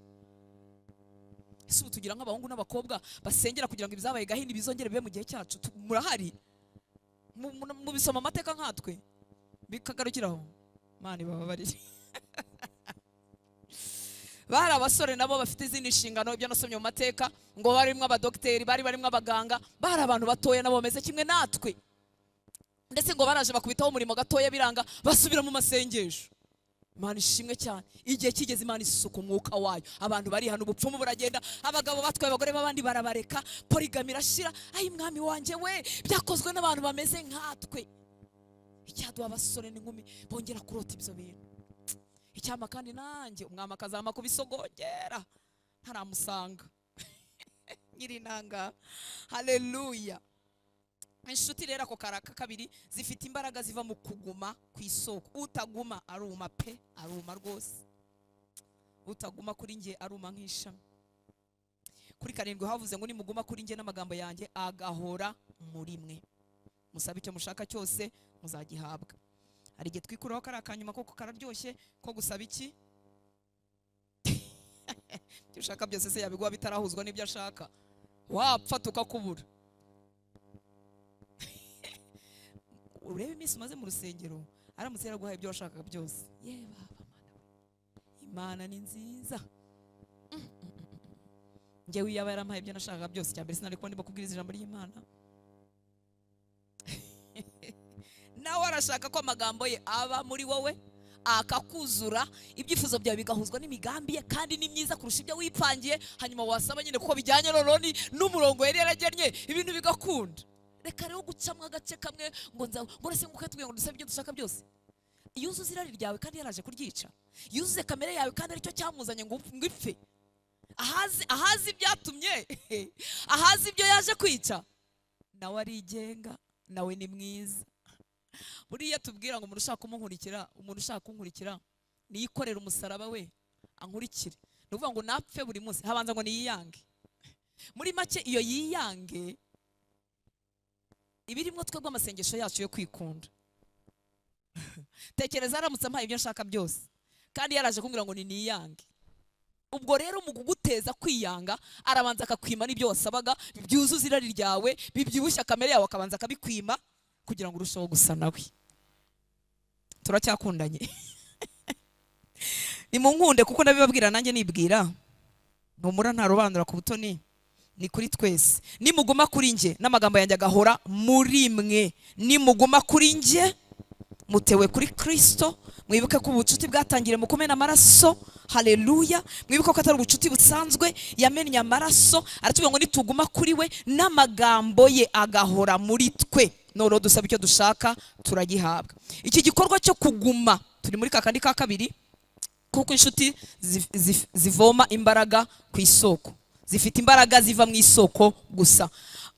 Ese ubu tugira nk'abahungu n'abakobwa basengera kugira ngo ibizabaye gahini bizongere bibe mu gihe cyacu? Murahari? Mu bisoma amateka nkatwe bikagarukiraho? Mana ibababarire. Bari abasore nabo bafite izindi nshingano, ibyo nasomye mu mateka, ngo barimo abadokiteri, barimo abaganga, bari abantu batoya nabo bameze kimwe natwe, ndetse ngo baraje bakubitaho umurimo gatoya biranga, basubira mu masengesho. Imana ishimwe cyane. Igihe kigeze Imana isuka umwuka wayo, abantu bari hano, ubupfumu buragenda, abagabo batwaye abagore b'abandi barabareka, porigami irashira. Ayi mwami wanjye we, byakozwe n'abantu bameze nkatwe. Icyaduha abasore n'inkumi bongera kurota ibyo bintu. Icyama kandi nanjye umwami akazama kubisogongera ntaramusanga nyirinanga. Haleluya. Inshuti rero ako karaka kabiri zifite imbaraga ziva mu kuguma ku isoko. Utaguma aruma pe, aruma rwose. Utaguma kuri nge aruma nk'ishami. Kuri 7 havuze ngo nimuguma kuri nge n'amagambo yanjye agahora muri mwe, musabe icyo mushaka cyose muzagihabwa. Hari igihe twikuraho kari akanyuma koko kararyoshye ko gusaba iki ibyo ushaka byose se yabiguha bitarahuzwa n'ibyo ashaka, wapfa tukakubura. Urebe iminsi umaze mu rusengero, aramutse yaraguhaye ibyo washakaga byose, ye baba Imana ni nziza. Njyewe yaba yarampaye ibyo nashakaga byose, cyambere sinari kuba ndimo kubwiriza ijambo ry'Imana. Nawe arashaka ko amagambo ye aba muri wowe, akakuzura, ibyifuzo byawe bigahuzwa n'imigambi ye, kandi ni myiza kurusha ibyo wipangiye, hanyuma wasaba nyine kuko bijyanye n'oroni n'umurongo yari yaragennye, ibintu bigakunda. Reka rero gucamwa agace kamwe ngo nse nguke tubwiye ngo dusabe ibyo dushaka byose. Yuzuza irari ryawe kandi yaraje kuryica, yuzuze kamere yawe kandi aricyo cyamuzanye ngo ipfe. Ahazi ibyatumye ahazi ibyo yaje kwica, nawe arigenga, nawe ni mwiza. Buriya tubwira ngo umuntu ushaka kumunkurikira, umuntu ushaka kunkurikira niyikorera umusaraba we ankurikire. Nuvuga ngo napfe buri munsi, habanza ngo niyiyange. Muri make iyo yiyange ibirimo twebwe amasengesho yacu yo kwikunda. Tekereza aramutse ampaye ibyo nshaka byose kandi yaraje kumbwira ngo niyiyange. Ubwo rero mu kuguteza kwiyanga arabanza akakwima n'ibyo wasabaga, byuzuza irari ryawe, bibyibushya kamere yawe, akabanza akabikwima kugira ngo urusheho gusa nawe. Turacyakundanye? Nimunkunde kuko ndabibabwira nanjye nibwira, ntumura ntarubandura ku butoni, ni kuri twese. Nimuguma kuri nge n'amagambo yanjye agahora muri mwe, nimuguma kuri nge mutewe kuri Kristo. Mwibuke ko ubucuti bwatangiriye mu kumena amaraso. Haleluya. Mwibuke ko atari ubucuti busanzwe, yamennye amaraso. Aratubwira ngo nituguma kuri we n'amagambo ye agahora muri twe, noro dusaba icyo dushaka turagihabwa. Iki gikorwa cyo kuguma turi muri kakandi ka kabiri, kuko inshuti zivoma imbaraga ku isoko, zifite imbaraga ziva mu isoko gusa.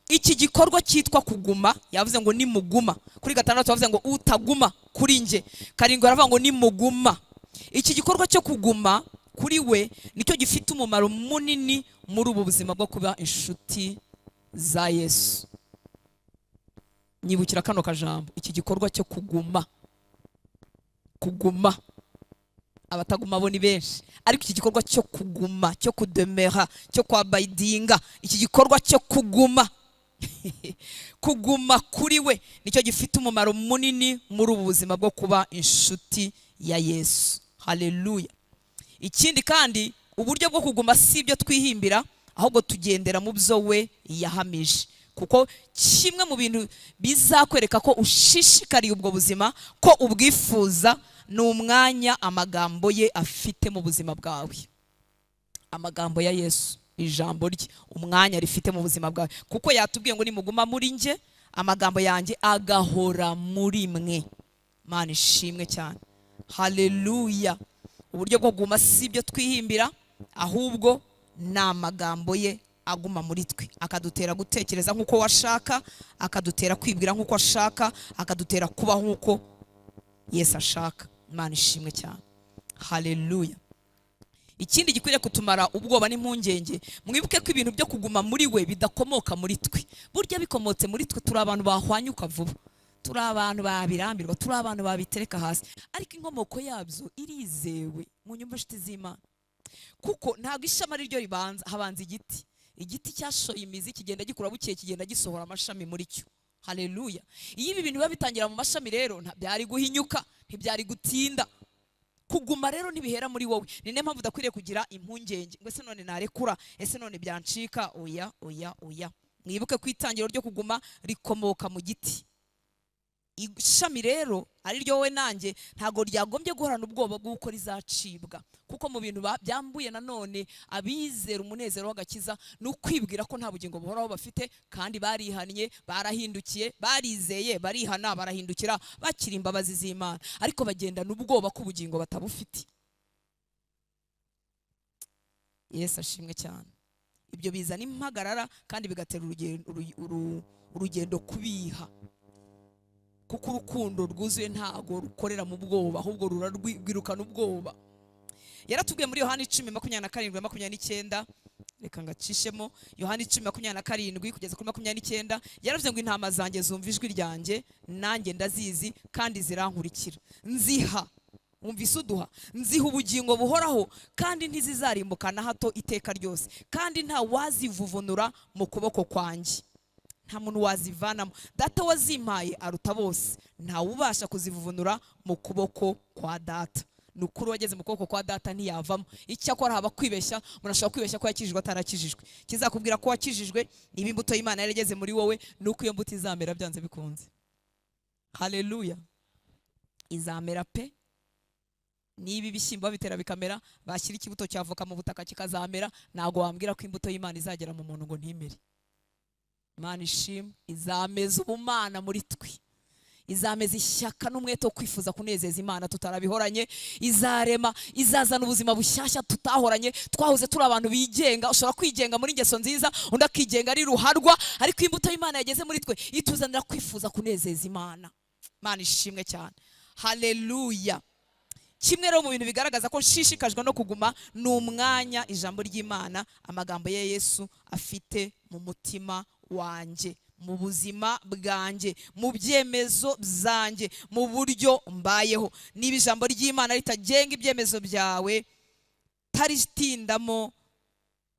Iki gikorwa cyitwa kuguma, yavuze ngo nimuguma. Kuri 6 yavuze ngo utaguma kuri nge. 7 aravuga ngo nimuguma. Iki gikorwa cyo kuguma kuri we nicyo gifite umumaro munini muri ubu buzima bwo kuba inshuti za Yesu. Nyibukira kano kajambo, iki gikorwa cyo kuguma. Kuguma, abataguma bo ni benshi, ariko iki gikorwa cyo kuguma, cyo kudemera, cyo kwabaidinga, iki gikorwa cyo kuguma kuguma kuri we nicyo gifite umumaro munini muri ubu buzima bwo kuba inshuti ya Yesu. Haleluya. Ikindi kandi uburyo bwo kuguma si ibyo twihimbira, ahubwo tugendera mu byo we yahamije, kuko kimwe mu bintu bizakwereka ko ushishikariye ubwo buzima, ko ubwifuza, ni umwanya amagambo ye afite mu buzima bwawe. Amagambo ya Yesu, ijambo rye, umwanya rifite mu buzima bwawe, kuko yatubwiye ngo nimuguma muri nge amagambo yanjye agahora muri mwe. Mana ishimwe cyane. Haleluya. Uburyo bwo kuguma si ibyo twihimbira, ahubwo ni amagambo ye aguma muri twe, akadutera gutekereza nk'uko washaka, akadutera kwibwira nk'uko ashaka, akadutera kubaho nk'uko Yesu ashaka. Imana ishimwe cyane. Haleluya. ikindi gikwiriye kutumara ubwoba n'impungenge, mwibuke ko ibintu byo kuguma muri we bidakomoka muri twe. Burya bikomotse muri twe turi abantu bahwanyuka vuba, turi abantu babirambirwa, turi abantu babitereka hasi, ariko inkomoko yabyo irizewe. Mu nyumba nshuti z'Imana, kuko ntabwo ishami ari ryo ribanza, habanza igiti. Igiti cyashoye imizi kigenda gikura, bukeye kigenda gisohora amashami muri cyo. Haleluya. Iyo ibi bintu biba bitangira mu mashami rero byari guhinyuka, ntibyari gutinda. Kuguma rero ntibihera muri wowe. Ni niyo mpamvu udakwiriye kugira impungenge ngo ese none narekura, ese none byancika. Oya, oya, oya. Mwibuke ko itangiro ryo kuguma rikomoka mu giti. Ishami rero ari ryo wowe nanjye ntago ryagombye guhorana ubwoba bw'uko rizacibwa, kuko mu bintu byambuye nanone abizera umunezero w'agakiza ni ukwibwira ko nta bugingo buhoraho bafite, kandi barihannye, barahindukiye, barizeye, barihana, barahindukira, bakira imbabazi z'Imana, ariko bagendana ubwoba ko ubugingo batabufite. Yesu ashimwe cyane. Ibyo bizana impagarara kandi bigatera urugendo kubiha, kuko urukundo rwuzuye ntago rukorera mu bwoba, ahubwo rurarwirukana ubwoba. Yaratubwiye muri Yohana 10:27-29, reka ngacishemo. Yohana 10:27 kugeza kuri 29, yaravuze ngo intama zanjye zumva ijwi ryanjye, nanjye ndazizi kandi zirankurikira. Nziha, umvise uduha, nziha ubugingo buhoraho kandi ntizizarimbuka na hato iteka ryose, kandi nta wazivuvunura mu kuboko kwanjye. Nta muntu wazivanamo. Data wazimpaye aruta bose, nta ubasha kuzivuvunura mu kuboko kwa data. Nukuri wageze mu kuboko kwa data ntiyavamo. Icyakora haba kwibeshya, umuntu ashobora kwibeshya ko yakijijwe atarakijijwe. Kizakubwira ko wakijijwe niba imbuto y'Imana yarigeze muri wowe, nuko iyo mbuto izamera byanze bikunze. Haleluya. Izamera pe. Niba ibishyimbo babitera bikamera, bashyira ikibuto cyavoka mu butaka kikazamera, ntago wambwira ko imbuto y'Imana izagera mu muntu ngo ntimere. Imana ishimwe. Izameza ubumana muri twe, izameza ishyaka n'umwete wo kwifuza kunezeza Imana tutarabihoranye, izarema, izazana ubuzima bushyashya tutahoranye. Twahoze turi abantu bigenga, ushobora kwigenga muri ingeso nziza, undi akigenga ari ruharwa, ariko imbuto y'Imana yageze muri twe ituzanira kwifuza kunezeza Imana. Imana ishimwe cyane. Haleluya. Kimwe rero mu bintu bigaragaza ko nshishikajwe no kuguma ni umwanya ijambo ry'Imana, amagambo ya Yesu afite mu mutima wanjye, mu buzima bwanjye, mu byemezo byanjye, mu buryo mbayeho. Niba ijambo ry'Imana ritagenga ibyemezo byawe, taritindamo,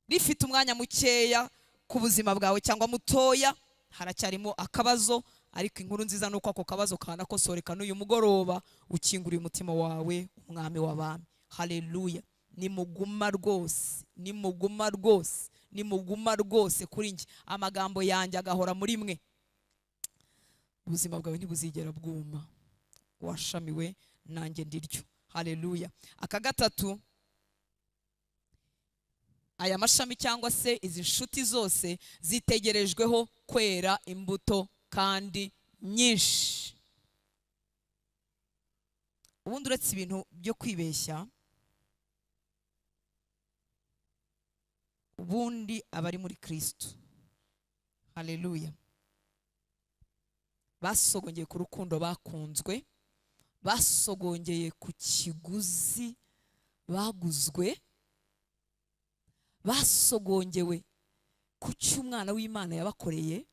rifite umwanya mukeya ku buzima bwawe cyangwa mutoya, haracyarimo akabazo. Ariko inkuru nziza nuko ako kabazo kanakosoreka n'uyu mugoroba, ukinguriye umutima wawe umwami w'abami. Haleluya. Nimuguma rwose, nimuguma rwose, nimuguma rwose kuri njye, amagambo yanjye agahora muri mwe, ubuzima bwawe ntibuzigera bwuma. Washamiwe nanjye ndiryo. Haleluya. Aka gatatu, aya mashami cyangwa se izi nshuti zose zitegerejweho kwera imbuto kandi nyinshi. Ubundi uretse ibintu byo kwibeshya, ubundi abari muri Kristo, haleluya, basogongeye ku rukundo bakunzwe, basogongeye ku kiguzi baguzwe, basogongewe ku cy'umwana w'Imana yabakoreye,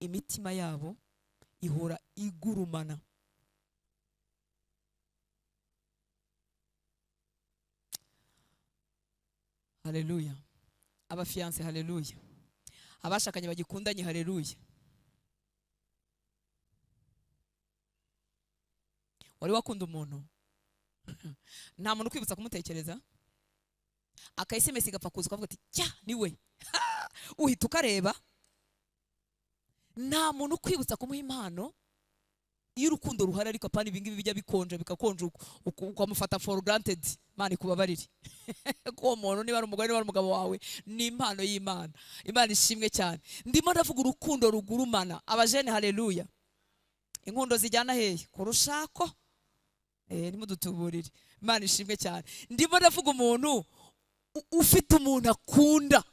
imitima yabo ihora igurumana. Haleluya. Abafiance, haleluya. Abashakanye bagikundanye, haleluya. Wari wakunda umuntu, nta muntu kwibutsa kumutekereza, akayisemesi gapfa kuza ukavuga ati cya niwe, uhita ukareba. Nta muntu kwibutsa kumuha impano iyo urukundo ruhari, ariko apana ibingibi bijya bikonje bikakonje ukamufata for granted. Imana ikubabarire. Ko umuntu niba ari umugore niba ari umugabo wawe, ni impano y'Imana. Imana ishimwe cyane. Ndimo ndavuga urukundo rugurumana. Abajene, haleluya. Inkundo zijyana hehe? Ku rushako. Nimudutuburire. Imana ishimwe cyane. Ndimo ndavuga umuntu ufite umuntu akunda.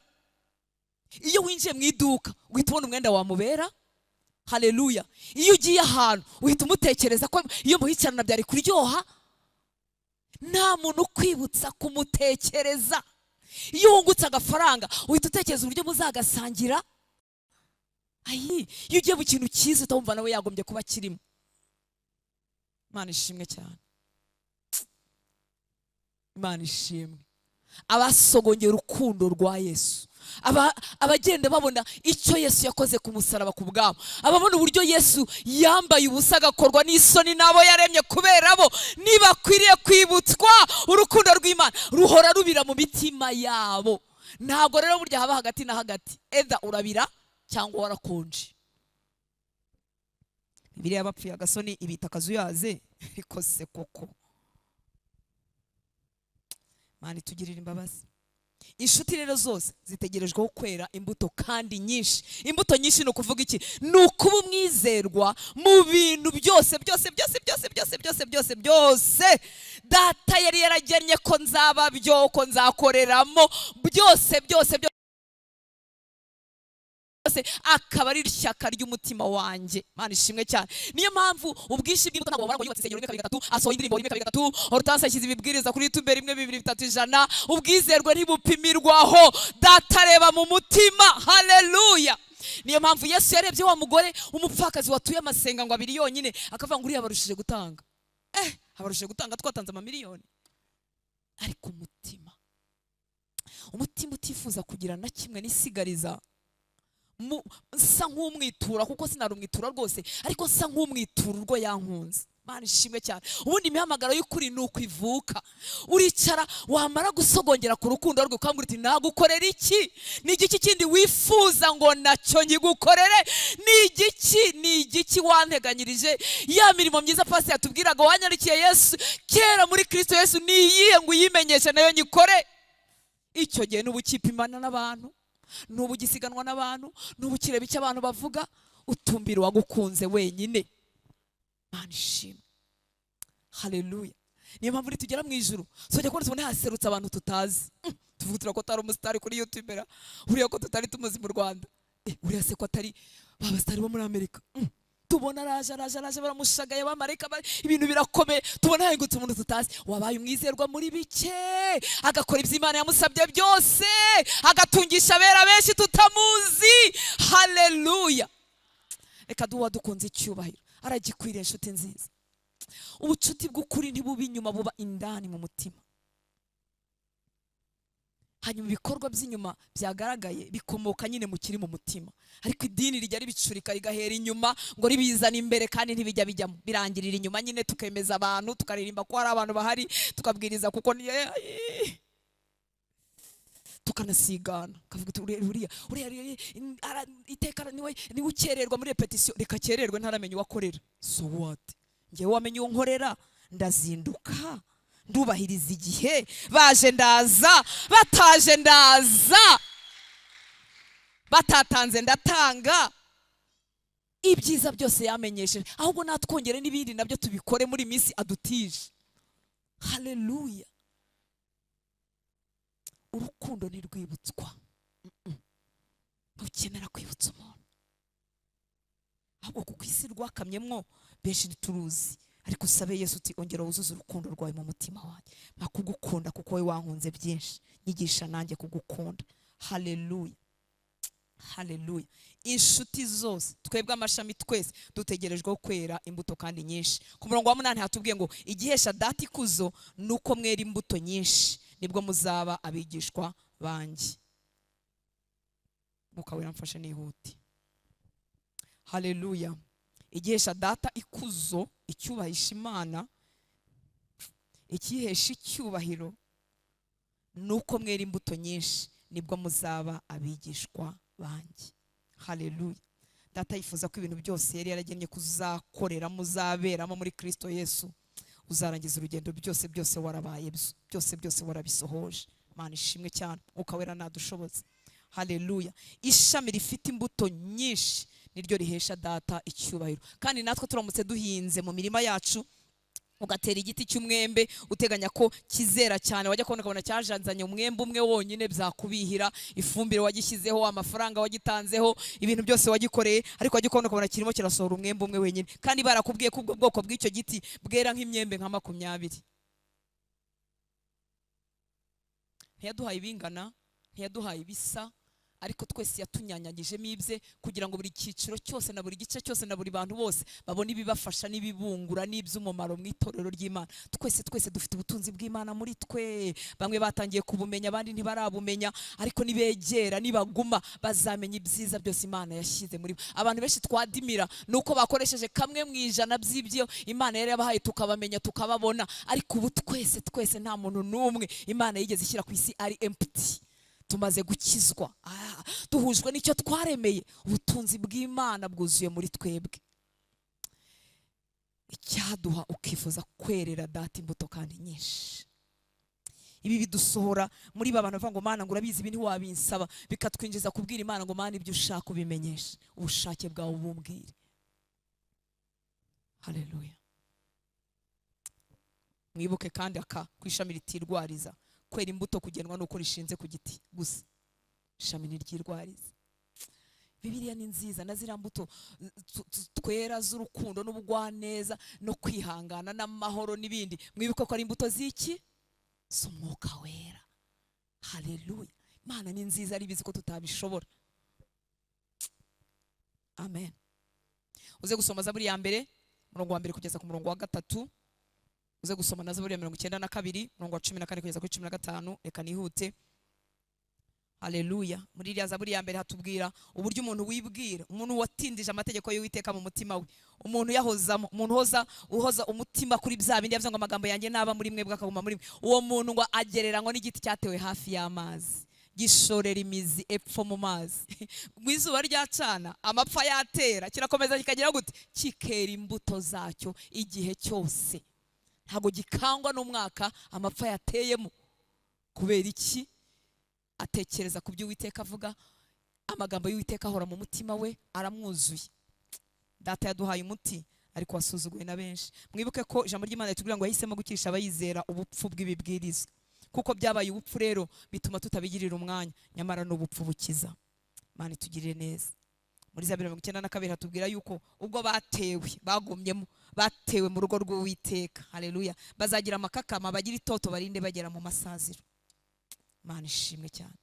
Iyo winjiye mu iduka uhita ubona umwenda wamubera. Haleluya. Iyo ugiye ahantu uhita umutekereza ko iyo muhicarana byari kuryoha. nta muntu ukwibutsa kumutekereza. Iyo wungutse agafaranga uhita utekereza uburyo muzagasangira. Ayi, iyo ugiye mu kintu cyiza utumva nawe yagombye kuba kirimo. Imana ishimwe cyane. Imana ishimwe. Abasogongera urukundo rwa Yesu, abagenda babona icyo Yesu yakoze ku musaraba ku bwabo, ababona uburyo Yesu yambaye ubusa agakorwa n'isoni n'abo yaremye kubera bo, nibakwiriye kwibutswa urukundo rw'Imana ruhora rubira mu mitima yabo. Ntabwo rero burya haba hagati na hagati, eda urabira cyangwa warakonje. Bibiliya y'abapfuye agasoni ibita akazuyaze, ikose koko. Mani tugirira imbabazi. Inshuti rero zose zitegerejweho kwera imbuto kandi nyinshi. Imbuto nyinshi no kuvuga iki? Nukuba umwizerwa mu bintu byose Data yari yaragennye ko nzaba byo, ko nzakoreramo byose akaba ari ishyaka ry'umutima wanjye. Mana ishimwe cyane. Niyo mpamvu ubwinshi bw'imbuto ntabwo wabona yubatse insengero 1 2 3, asohoye indirimbo 1 2 3, Hortense ashyize ibibwiriza kuri YouTube 1 2 3 ijana. Ubwizerwe ntibupimirwaho, Data areba mu mutima. Haleluya. Niyo mpamvu Yesu yarebye wa mugore umupfakazi watuye amasenga ngo 2 yonyine, akavuga ngo uriya barushije gutanga. Abarushije gutanga twatanze amamiliyoni. Ariko umutima utifuza kugira na kimwe nisigariza, nsa nk'umwitura, kuko sinarumwitura rwose, ariko nsa nk'umwitura urwo yankunze. Mana ishimwe cyane. Ubundi imihamagaro y'ukuri ni uko ivuka. Uricara wamara gusogongera ku rukundo rwe ukambwira uti nagukorera iki? Ni igiki kindi wifuza ngo nacyo ngigukorere? Ni igiki wanteganyirije? Ya mirimo myiza Pastor yatubwiraga wanyarikiye Yesu kera muri Kristo Yesu, ni iyihe ngo uyimenyeshe nayo nyikore? Icyo gihe n'ubu kipimana n'abantu, n'ubu gisiganwa n'abantu, n'ubu kireba icyo abantu bavuga, utumbira wagukunze wenyine. Mana ishimwe. Haleluya. Niyo mpamvu tugera mu ijuru sojya kubona tubone haserutse abantu tutazi. Tuvugira ko atari umusitari kuri YouTube, uriya ko tutari tumuzi mu Rwanda, uriya se ko atari babasitari bo muri Amerika. Tubona araje baramushagaye abamarayika, ibintu birakomeye. Tubona hangutse umuntu tutazi, wabaye umwizerwa muri bike, agakora iby'Imana yamusabye byose, agatungisha abera benshi tutamuzi. Haleluya. Reka duwa dukunze icyubahiro, aragikwiriye inshuti nziza. Ubucuti bw'ukuri ntibuba inyuma, buba indani mu mutima. Hanyuma ibikorwa by'inyuma byagaragaye bikomoka nyine mu kiri mu mutima. Ariko idini rijya ribicurika rigahera inyuma ngo ribizana imbere, kandi ntibijya bijyamo, birangirira inyuma nyine. Tukemeza abantu, tukaririmba ko hari abantu bahari, tukabwiriza kuko tukanasigana, kavuga uti uriya iteka niwe ukererwa muri repetition, reka kererwe ntaramenya uwakorera. So what? Ngewe wamenye uwo nkorera, ndazinduka ndubahiriza igihe, baje ndaza, bataje ndaza, batatanze ndatanga. Ibyiza byose yamenyesheje, ahubwo natwongere n'ibindi nabyo tubikore muri minsi adutije. Haleluya. Urukundo ntirwibutswa. Ntukenera kwibutsa umuntu, ahubwo kuko isi rwakamyemwo benshi ntituruzi. Ariko usabe Yesu uti ongera wuzuze urukundo rwawe mu mutima wanjye, nakugukunda kuko wowe wankunze byinshi, nyigisha nanjye kugukunda. Haleluya. Haleluya. Inshuti zose, twebwe amashami twese dutegerejweho kwera imbuto kandi nyinshi. Ku murongo wa 8 hatubwiye ngo igihesha Data ikuzo nuko mwera imbuto nyinshi, nibwo muzaba abigishwa banjye. Mukawera mfashe nihuti. Haleluya. Igihesha Data ikuzo, icyubahisha Imana, ikihesha icyubahiro nuko mwera imbuto nyinshi, nibwo muzaba abigishwa banjye. Haleluya. Data yifuza ko ibintu byose yari yaragennye kuzakorera muzaberamo muri Kristo Yesu, uzarangiza urugendo byose warabaye, byose warabisohoje. Mana ishimwe cyane, ukawera nadushoboze. Haleluya. Ishami rifite imbuto nyinshi niryo rihesha Data icyubahiro. Kandi natwe turamutse duhinze mu mirima yacu, ugatera igiti cy'umwembe uteganya ko kizera cyane, wajya kubona cyajanzanye umwembe umwe wonyine, byakubihira. Ifumbire wagishyizeho, amafaranga wagitanzeho, ibintu byose wagikoreye, ariko wajya kubona kirimo kirasohora umwembe umwe wenyine, kandi barakubwiye ko ubwo bwoko bw'icyo giti bwera nk'imyembe nka 20. ntiyaduhaye ibingana, ntiyaduhaye ibisa, ariko twese yatunyanyagijemo ibye kugira ngo buri cyiciro cyose na buri gice cyose na buri bantu bose babone ibibafasha n'ibibungura n'iby'umumaro mu itorero ry'Imana. Twese dufite ubutunzi bw'Imana muri twe. Bamwe batangiye kubumenya, abandi ntibarabumenya, ariko nibegera, nibaguma, bazamenya ibyiza byose Imana yashyize muri bo. Abantu benshi twadimira nuko bakoresheje kamwe mu ijana by'ibyo Imana yari yabahaye, tukabamenya tukababona, ariko ubu twese nta muntu n'umwe Imana yigeze ishyira ku isi ari empty. Tumaze gukizwa, duhujwe n'icyo twaremeye, ubutunzi bw'Imana bwuzuye muri twebwe. Icyaduha ukifuza kwerera data imbuto kandi nyinshi. Ibi bidusohora muri ba bantu bavuga ngo Mana ngo urabizi ibi ntiwabinsaba, bikatwinjiza kubwira Imana ngo Mana ibyo ushaka ubimenyeshe, ubushake bwawe ubumbwire. Haleluya. Mwibuke kandi ku ishami ritirwariza, kwera imbuto kugenwa nuko rishinze ku giti gusa, ishami ntiryirwariza. Bibiliya ni nziza, na ziriya mbuto twera z'urukundo n'ubugwaneza no kwihangana n'amahoro n'ibindi, mwibuke ko ari imbuto z'iki? Z'Umwuka Wera. Haleluya. Imana ni nziza, aribizi ko tutabishobora. Amen. Uze gusoma Zaburi ya mbere umurongo wa mbere kugeza ku murongo wa gatatu. Uze gusoma na Zaburi ya 92 umurongo wa 14 kugeza kuri 15. Reka nihute. Haleluya. Muri iriya Zaburi ya mbere hatubwira uburyo umuntu wibwira, umuntu watindije amategeko y'Uwiteka mu mutima we, umuntu yahozamo, umuntu uhoza umutima kuri bya bindi yavuze ngo amagambo yanjye naba muri mwe bwakaguma muri mwe. Uwo muntu ngo agereranywa n'igiti cyatewe hafi y'amazi, gishorera imizi epfo mu mazi. Mu izuba ryacana, amapfa yatera, kirakomeza kikagira gute? Kikera imbuto zacyo igihe cyose. Ntago gikangwa n'umwaka amapfa yateyemo. Kubera iki? Atekereza ku byo Uwiteka avuga, amagambo y'Uwiteka ahora mu mutima we, aramwuzuye. Data yaduhaye umuti ariko wasuzuguwe na benshi. Mwibuke ko ijambo ry'Imana ritubwira ngo yahisemo gukirisha abayizera ubupfu bw'ibibwirizwa, kuko byabaye ubupfu rero bituma tutabigirira umwanya, nyamara n'ubupfu bukiza. Imana itugirire neza. Muri Zaburi 92 hatubwira yuko ubwo bagumyemo, batewe mu rugo rw'Uwiteka, haleluya, bazagira amakakama, bagira itoto, barinde bagera mu masaziro. Imana ishimwe cyane.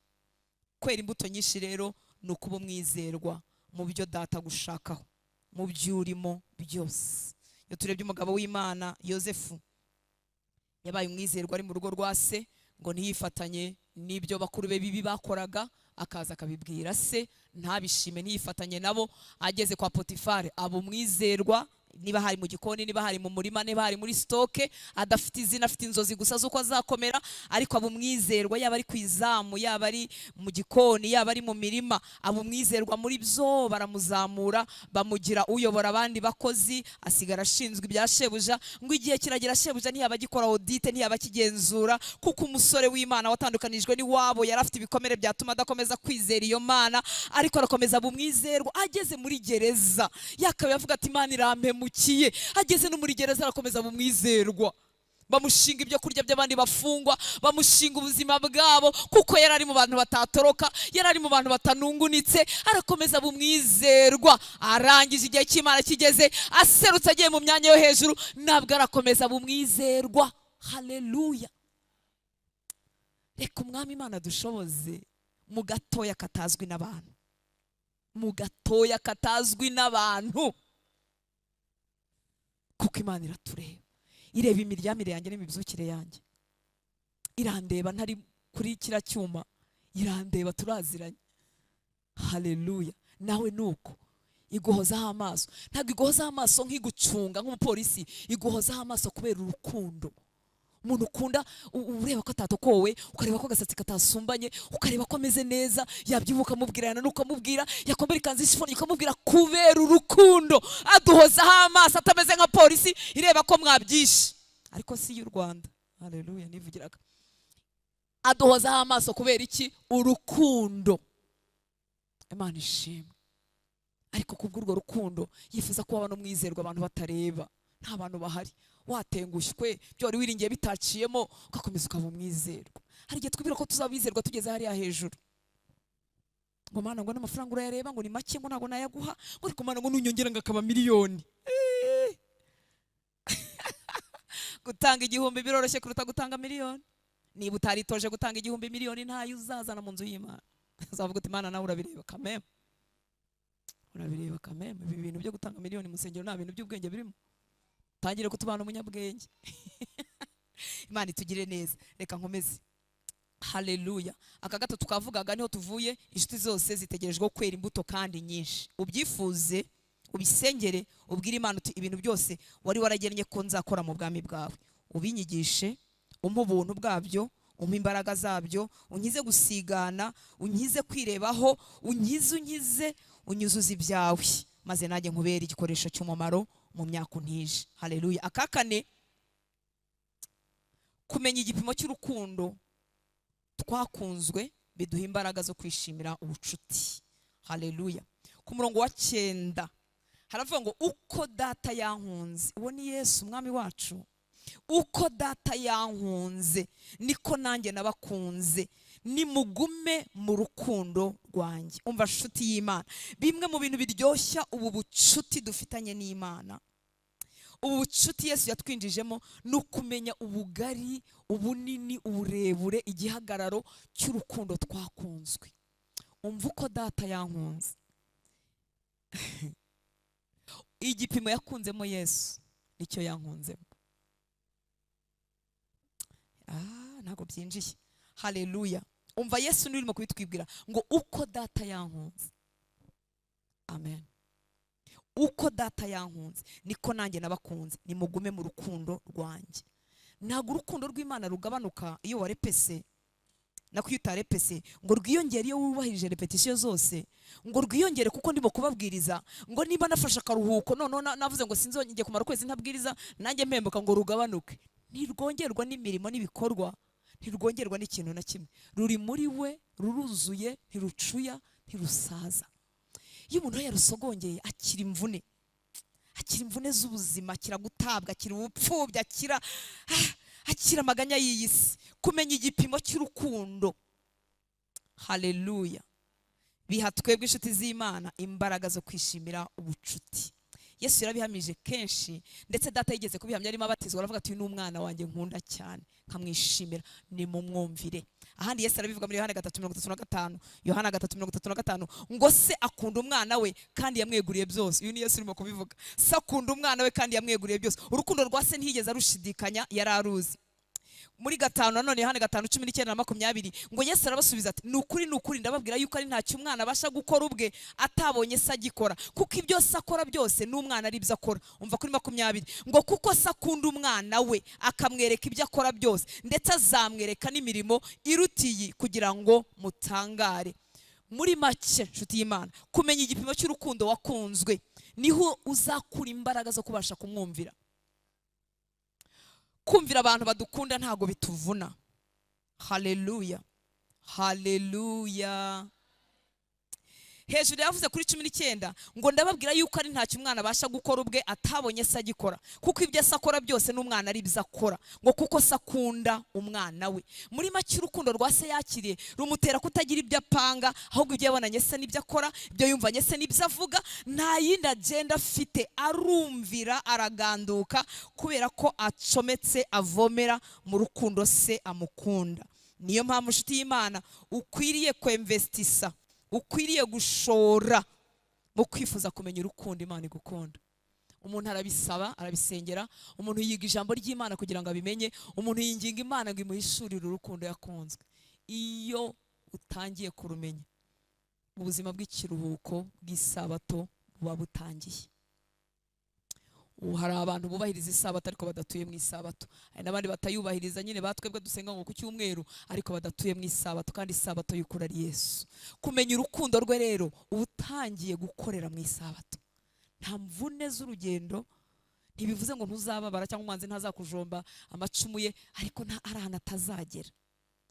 Kwera imbuto nyinshi rero ni ukuba umwizerwa mu byo data gushakaho, mu byo urimo byose. Iyo turebye umugabo w'Imana Yosefu, yabaye umwizerwa ari mu rugo rwa se, ngo ntiyifatanye n'ibyo bakuru be bibi bakoraga, akaza akabibwira se, ntabishime, ntiyifatanye nabo. Ageze kwa Potifari aba umwizerwa, niba hari mu gikoni, niba hari mu murima, niba hari muri stoke, adafite izina, afite inzozi gusa z'uko azakomera, ariko aba umwizerwa, yaba ari ku izamu, yaba ari mu gikoni, yaba ari mu mirima, aba umwizerwa muri byo. Baramuzamura, bamugira uyobora abandi bakozi, asigara ashinzwe ibya shebuja. Ngo igihe kiragira shebuja ntiyaba agikora audite, ntiyaba akigenzura, kuko umusore w'Imana watandukanijwe n'iwabo yari afite ibikomere byatuma adakomeza kwizera iyo Mana, ariko arakomeza aba umwizerwa. Ageze muri gereza, yakabaye avuga ati Imana irampemu. Ageze no muri gereza arakomeza mu mwizerwa. Bamushinga ibyo kurya by'abandi bafungwa, bamushinga ubuzima bwabo, kuko yari ari mu bantu batatoroka, yari ari mu bantu batanungunitse, arakomeza mu mwizerwa. Arangije igihe cy'Imana kigeze, aserutse agiye mu myanya yo hejuru, nabwo arakomeza mu mwizerwa. Haleluya. Reka umwami Imana dushoboze mu gatoya katazwi n'abantu, mu gatoya katazwi n'abantu, kuko Imana iratureba, ireba imiryamire yanjye n'imibyukire yanjye, irandeba ntari kuri kiriya cyuma, irandeba, turaziranye. Haleluya. Nawe nuko iguhozaho amaso, ntabwo iguhozaho amaso nk'igucunga nk'umupolisi, iguhozaho amaso kubera urukundo. Umuntu ukunda, ureba ko atatokowe, ukareba ko agasatsi katasumbanye, ukareba ko ameze neza, yabyibuka mubwirana nuko amubwira, yakombera ikanzu y'ishifoni ukamubwira, kubera urukundo aduhozaho amaso, atameze nka polisi ireba ko mwabyishe. Ariko si y'u Rwanda. Haleluya. Nivugiraga aduhozaho amaso kubera iki? Urukundo. Imana ishimwe. Ariko kubw'urwo rukundo yifuza ko waba no mwizerwa abantu batareba, nta bantu bahari, watengushywe, byo wari wiringiye bitaciyemo, ugakomeza ukaba umwizerwa. Hari igihe twibwira ko tuzabizerwa tugeze hariya hejuru, ngo Mana ngo n'amafaranga urayareba ngo ni make, ngo ntago nayaguha, ngo ariko Mana ngo nunyongera ngo akaba miliyoni. Gutanga 1000 biroroshye kuruta gutanga miliyoni. niba utaritoje gutanga 1,000 miliyoni ntayo uzazana mu nzu y'Imana. Uzavuga uti Imana nawe urabireba kameme, urabireba kameme. Ibi bintu byo gutanga miliyoni mu nsengero nta bintu by'ubwenge birimo. Tangire kutubana umunyabwenge. Imana itugire neza. Reka nkomeze. Haleluya. Aka gato tukavugaga niho tuvuye, inshuti zose zitegerejwe kwera imbuto kandi nyinshi. Ubyifuze, ubisengere, ubwire Imana uti ibintu byose wari waragennye ko nzakora mu bwami bwawe, ubinyigishe, umpa ubuntu bwabyo, umpa imbaraga zabyo, unkize gusigana, unkize kwirebaho, unkize unyuzuza ibyawe, maze nanjye nkubera igikoresho cy'umumaro mu myaka untije. Haleluya. Aka kane, kumenya igipimo cy'urukundo twakunzwe biduha imbaraga zo kwishimira ubucuti. Haleluya. Ku murongo wa 9 haravuga ngo uko data yankunze, uwo ni Yesu umwami wacu, uko data yankunze niko nanjye nabakunze, nimugume mu rukundo rwanjye. Umva nshuti y'Imana, bimwe mu bintu biryoshya ubu bucuti dufitanye n'Imana, ubu bucuti Yesu yatwinjijemo, ni ukumenya ubugari, ubunini, uburebure, igihagararo cy'urukundo twakunzwe. Umva uko data yankunze. Igipimo yakunzemo Yesu nicyo yankunzemo. Ntabwo byinjiye. Haleluya. Umva Yesu ni urimo kubitwibwira ngo uko data yankunze. Amen. Uko data yankunze niko nanjye nabakunze, nimugume mu rukundo rwanjye. Ntabwo urukundo rw'Imana rugabanuka iyo warepese, nako iyo utarepese ngo rwiyongere iyo wubahirije repetition zose, ngo rwiyongere kuko ndimo kubabwiriza, ngo niba nafashe akaruhuko none navuze ngo sinzongeye kumara ukwezi ntabwiriza nanjye mpembuka, ngo rugabanuke. Ntirwongerwa n'imirimo n'ibikorwa, ntirwongerwa n'ikintu na kimwe. Ruri muri we, ruruzuye, ntirucuya, ntirusaza. Iyo umuntu yarusogongeye akira imvune, akira imvune z'ubuzima, akira gutabwa, akira ubupfubyi, akira amaganya y'iyi si. Kumenya igipimo cy'urukundo, haleluya, biha twebwe inshuti z'Imana imbaraga zo kwishimira ubucuti. Yesu yarabihamije kenshi, ndetse data yigeze kubihamya arimo abatizwa, aravuga ati uyu ni umwana wanjye nkunda cyane, nkamwishimira, ni mumwumvire. Ahandi Yesu arabivuga muri Yohana 3:35, Yohana 3:35, ngo se akunda umwana we kandi yamweguriye byose. Uyu ni Yesu urimo kubivuga. Se akunda umwana we kandi yamweguriye byose. Urukundo rwa se ntiyigeze arushidikanya, yararuzi. Muri 5 nanone Yohana 5:19-20, ngo Yesu arabasubiza ati ni ukuri ndababwira yuko ari ntacyo umwana abasha gukora ubwe atabonye se agikora, kuko ibyo se akora byose n'umwana ari byo akora. Umva kuri 20, ngo kuko se akunda umwana we akamwereka ibyo akora byose, ndetse azamwereka n'imirimo irutiye kugira ngo mutangare. Muri make nshuti y'Imana, kumenya igipimo cy'urukundo wakunzwe niho uzakura imbaraga zo kubasha kumwumvira. Kumvira abantu badukunda ntago bituvuna. Haleluya. Haleluya. Hejuru yavuze kuri 19, ngo ndababwira yuko ari ntacyo umwana abasha gukora ubwe atabonye se agikora, kuko ibyo se akora byose n'umwana ari byo akora, ngo kuko se akunda umwana we. Muri make urukundo rwa se yakiriye rumutera kutagira ibyo apanga, ahubwo ibyo yabonanye se n'ibyo akora, ibyo yumvanye se n'ibyo avuga, nta yindi agenda afite, arumvira, araganduka, kubera ko acometse, avomera mu rukundo se amukunda. Niyo mpamvu nshuti y'Imana ukwiriye kwinvestisa, ukwiriye gushora mu kwifuza kumenya urukundo Imana igukunda. Umuntu arabisaba, arabisengera, umuntu yiga ijambo ry'Imana kugira ngo abimenye, umuntu yinginga Imana ngo imuhishurire urukundo yakunzwe. Iyo utangiye kurumenya, ubuzima bw'ikiruhuko bw'isabato buba butangiye. Hari abantu bubahiriza isabato ariko badatuye mu isabato, hari n'abandi batayubahiriza nyine batwebwe dusenga ngo ku cyumweru ariko badatuye mu isabato, kandi isabato y'ukuri ari Yesu. Kumenya urukundo rwe rero utangiye gukorera mu isabato. Nta mvune z'urugendo, ntibivuze ngo ntuzababara cyangwa umwanzi ntazakujomba amacumu ye, ariko nta arahana atazagera,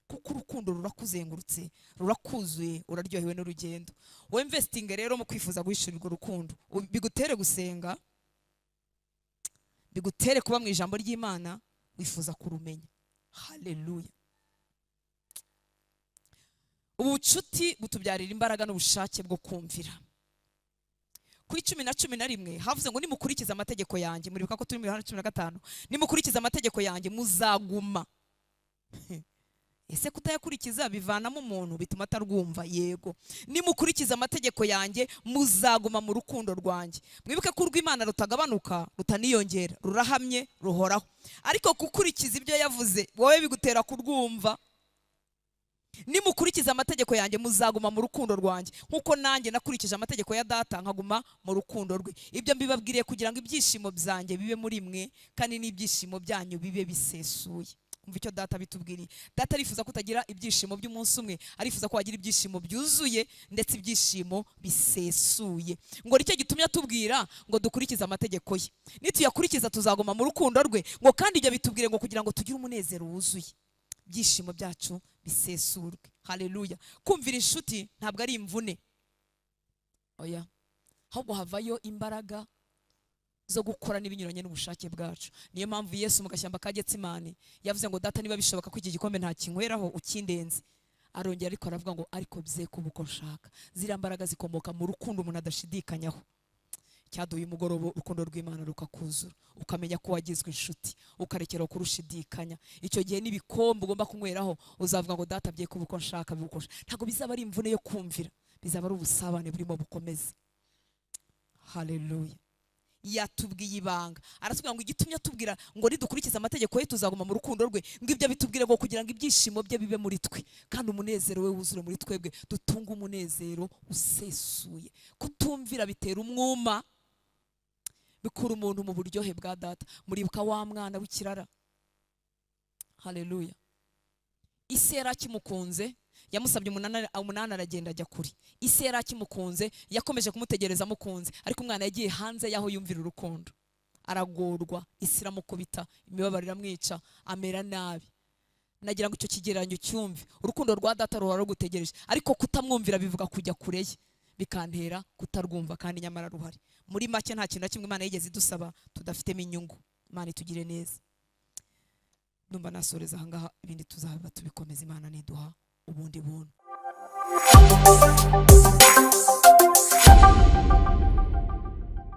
kuko urukundo rurakuzengurutse, rurakuzuye, uraryohewe n'urugendo. We investing rero mu kwifuza guhishurirwa urukundo, bigutere gusenga, bigutere kuba mu ijambo ry'Imana, wifuza kurumenya. Haleluya. Ubucuti butubyarira imbaraga n'ubushake bwo kumvira. Kuri 10:11 havuze ngo nimukurikiza amategeko yanjye, muribuka ko turi mu Yohana 15, nimukurikiza amategeko yanjye muzaguma. ese kutayakurikiza bivanamo umuntu bituma atarwumva? Yego. Nimukurikiza amategeko yanjye muzaguma mu rukundo rwanjye. Mwibuke ko urw'Imana rutagabanuka rutaniyongera, rurahamye ruhoraho. Ariko gukurikiza ibyo yavuze wowe bigutera kurwumva. Nimukurikiza amategeko yanjye muzaguma mu rukundo rwanjye, nkuko nanjye nakurikije amategeko ya data nkaguma mu rukundo rwe. Ibyo mbibabwiriye kugira ngo ibyishimo byanjye bibe muri mwe, kandi n'ibyishimo byanyu bibe bisesuye. Umva icyo data bitubwiriye. Data arifuza kutagira ibyishimo by'umunsi umwe, arifuza ko wagira ibyishimo byuzuye ndetse ibyishimo bisesuye. Ngo nicyo gitumye atubwira ngo dukurikize amategeko ye. Nituyakurikiza tuzaguma mu rukundo rwe. Ngo kandi ibyo bitubwire ngo kugira ngo tugire umunezero wuzuye, ibyishimo byacu bisesurwe. Haleluya. Kumvira inshuti ntabwo ari imvune, oya, ahubwo havayo imbaraga zo gukora n'ibinyuranye n'ubushake bwacu. Niyo mpamvu Yesu mu gashyamba ka Getsimani yavuze ngo data niba bishoboka ko iki gikombe nta kinyweraho ukindenze. Arongera ariko aravuga ngo ariko bye kuba uko nshaka. Ziriya mbaraga zikomoka mu rukundo umuntu adashidikanyaho. Cyaduye umugoroba urukundo rw'Imana rukakuzura, ukamenya ko wagizwe inshuti, ukarekera kurushidikanya. Icyo gihe n'ibikombe ugomba kunyweraho uzavuga ngo data bye kuba uko nshaka bikosha. Ntabwo bizaba ari imvune yo kumvira, bizaba ari ubusabane burimo bukomeze. Haleluya. Yatubwiye ibanga, arasubira ngo igitumye atubwira ngo nidukurikiza amategeko ye tuzaguma mu rukundo rwe, ngo ibyo bitubwire ngo kugira ngo ibyishimo bye bibe muri twe, kandi umunezero we wuzure muri twebwe, dutunga umunezero usesuye. Kutumvira bitera umwuma, bikura umuntu mu buryohe bwa data. Muribuka wa mwana w'ikirara? Haleluya. Ise yari akimukunze, yamusabye umunani aragenda ajya kuri. Ise yari akimukunze, yakomeje kumutegereza amukunze, ariko umwana yagiye hanze yaho yumvira urukundo, aragorwa, isi iramukubita, imibabaro iramwica, amera nabi. Nagira ngo icyo kigereranyo cyumve, urukundo rwa data ruhora rugutegereje, ariko kutamwumvira bivuga kujya kure ye, bikantera kutarwumva, kandi nyamara ruhari. Muri make nta kintu na kimwe Imana yigeze idusaba tudafitemo inyungu. Imana itugire neza. Ndumva nasoreza aha ngaha, ibindi tuzaba tubikomeza Imana niduha ubundi buntu.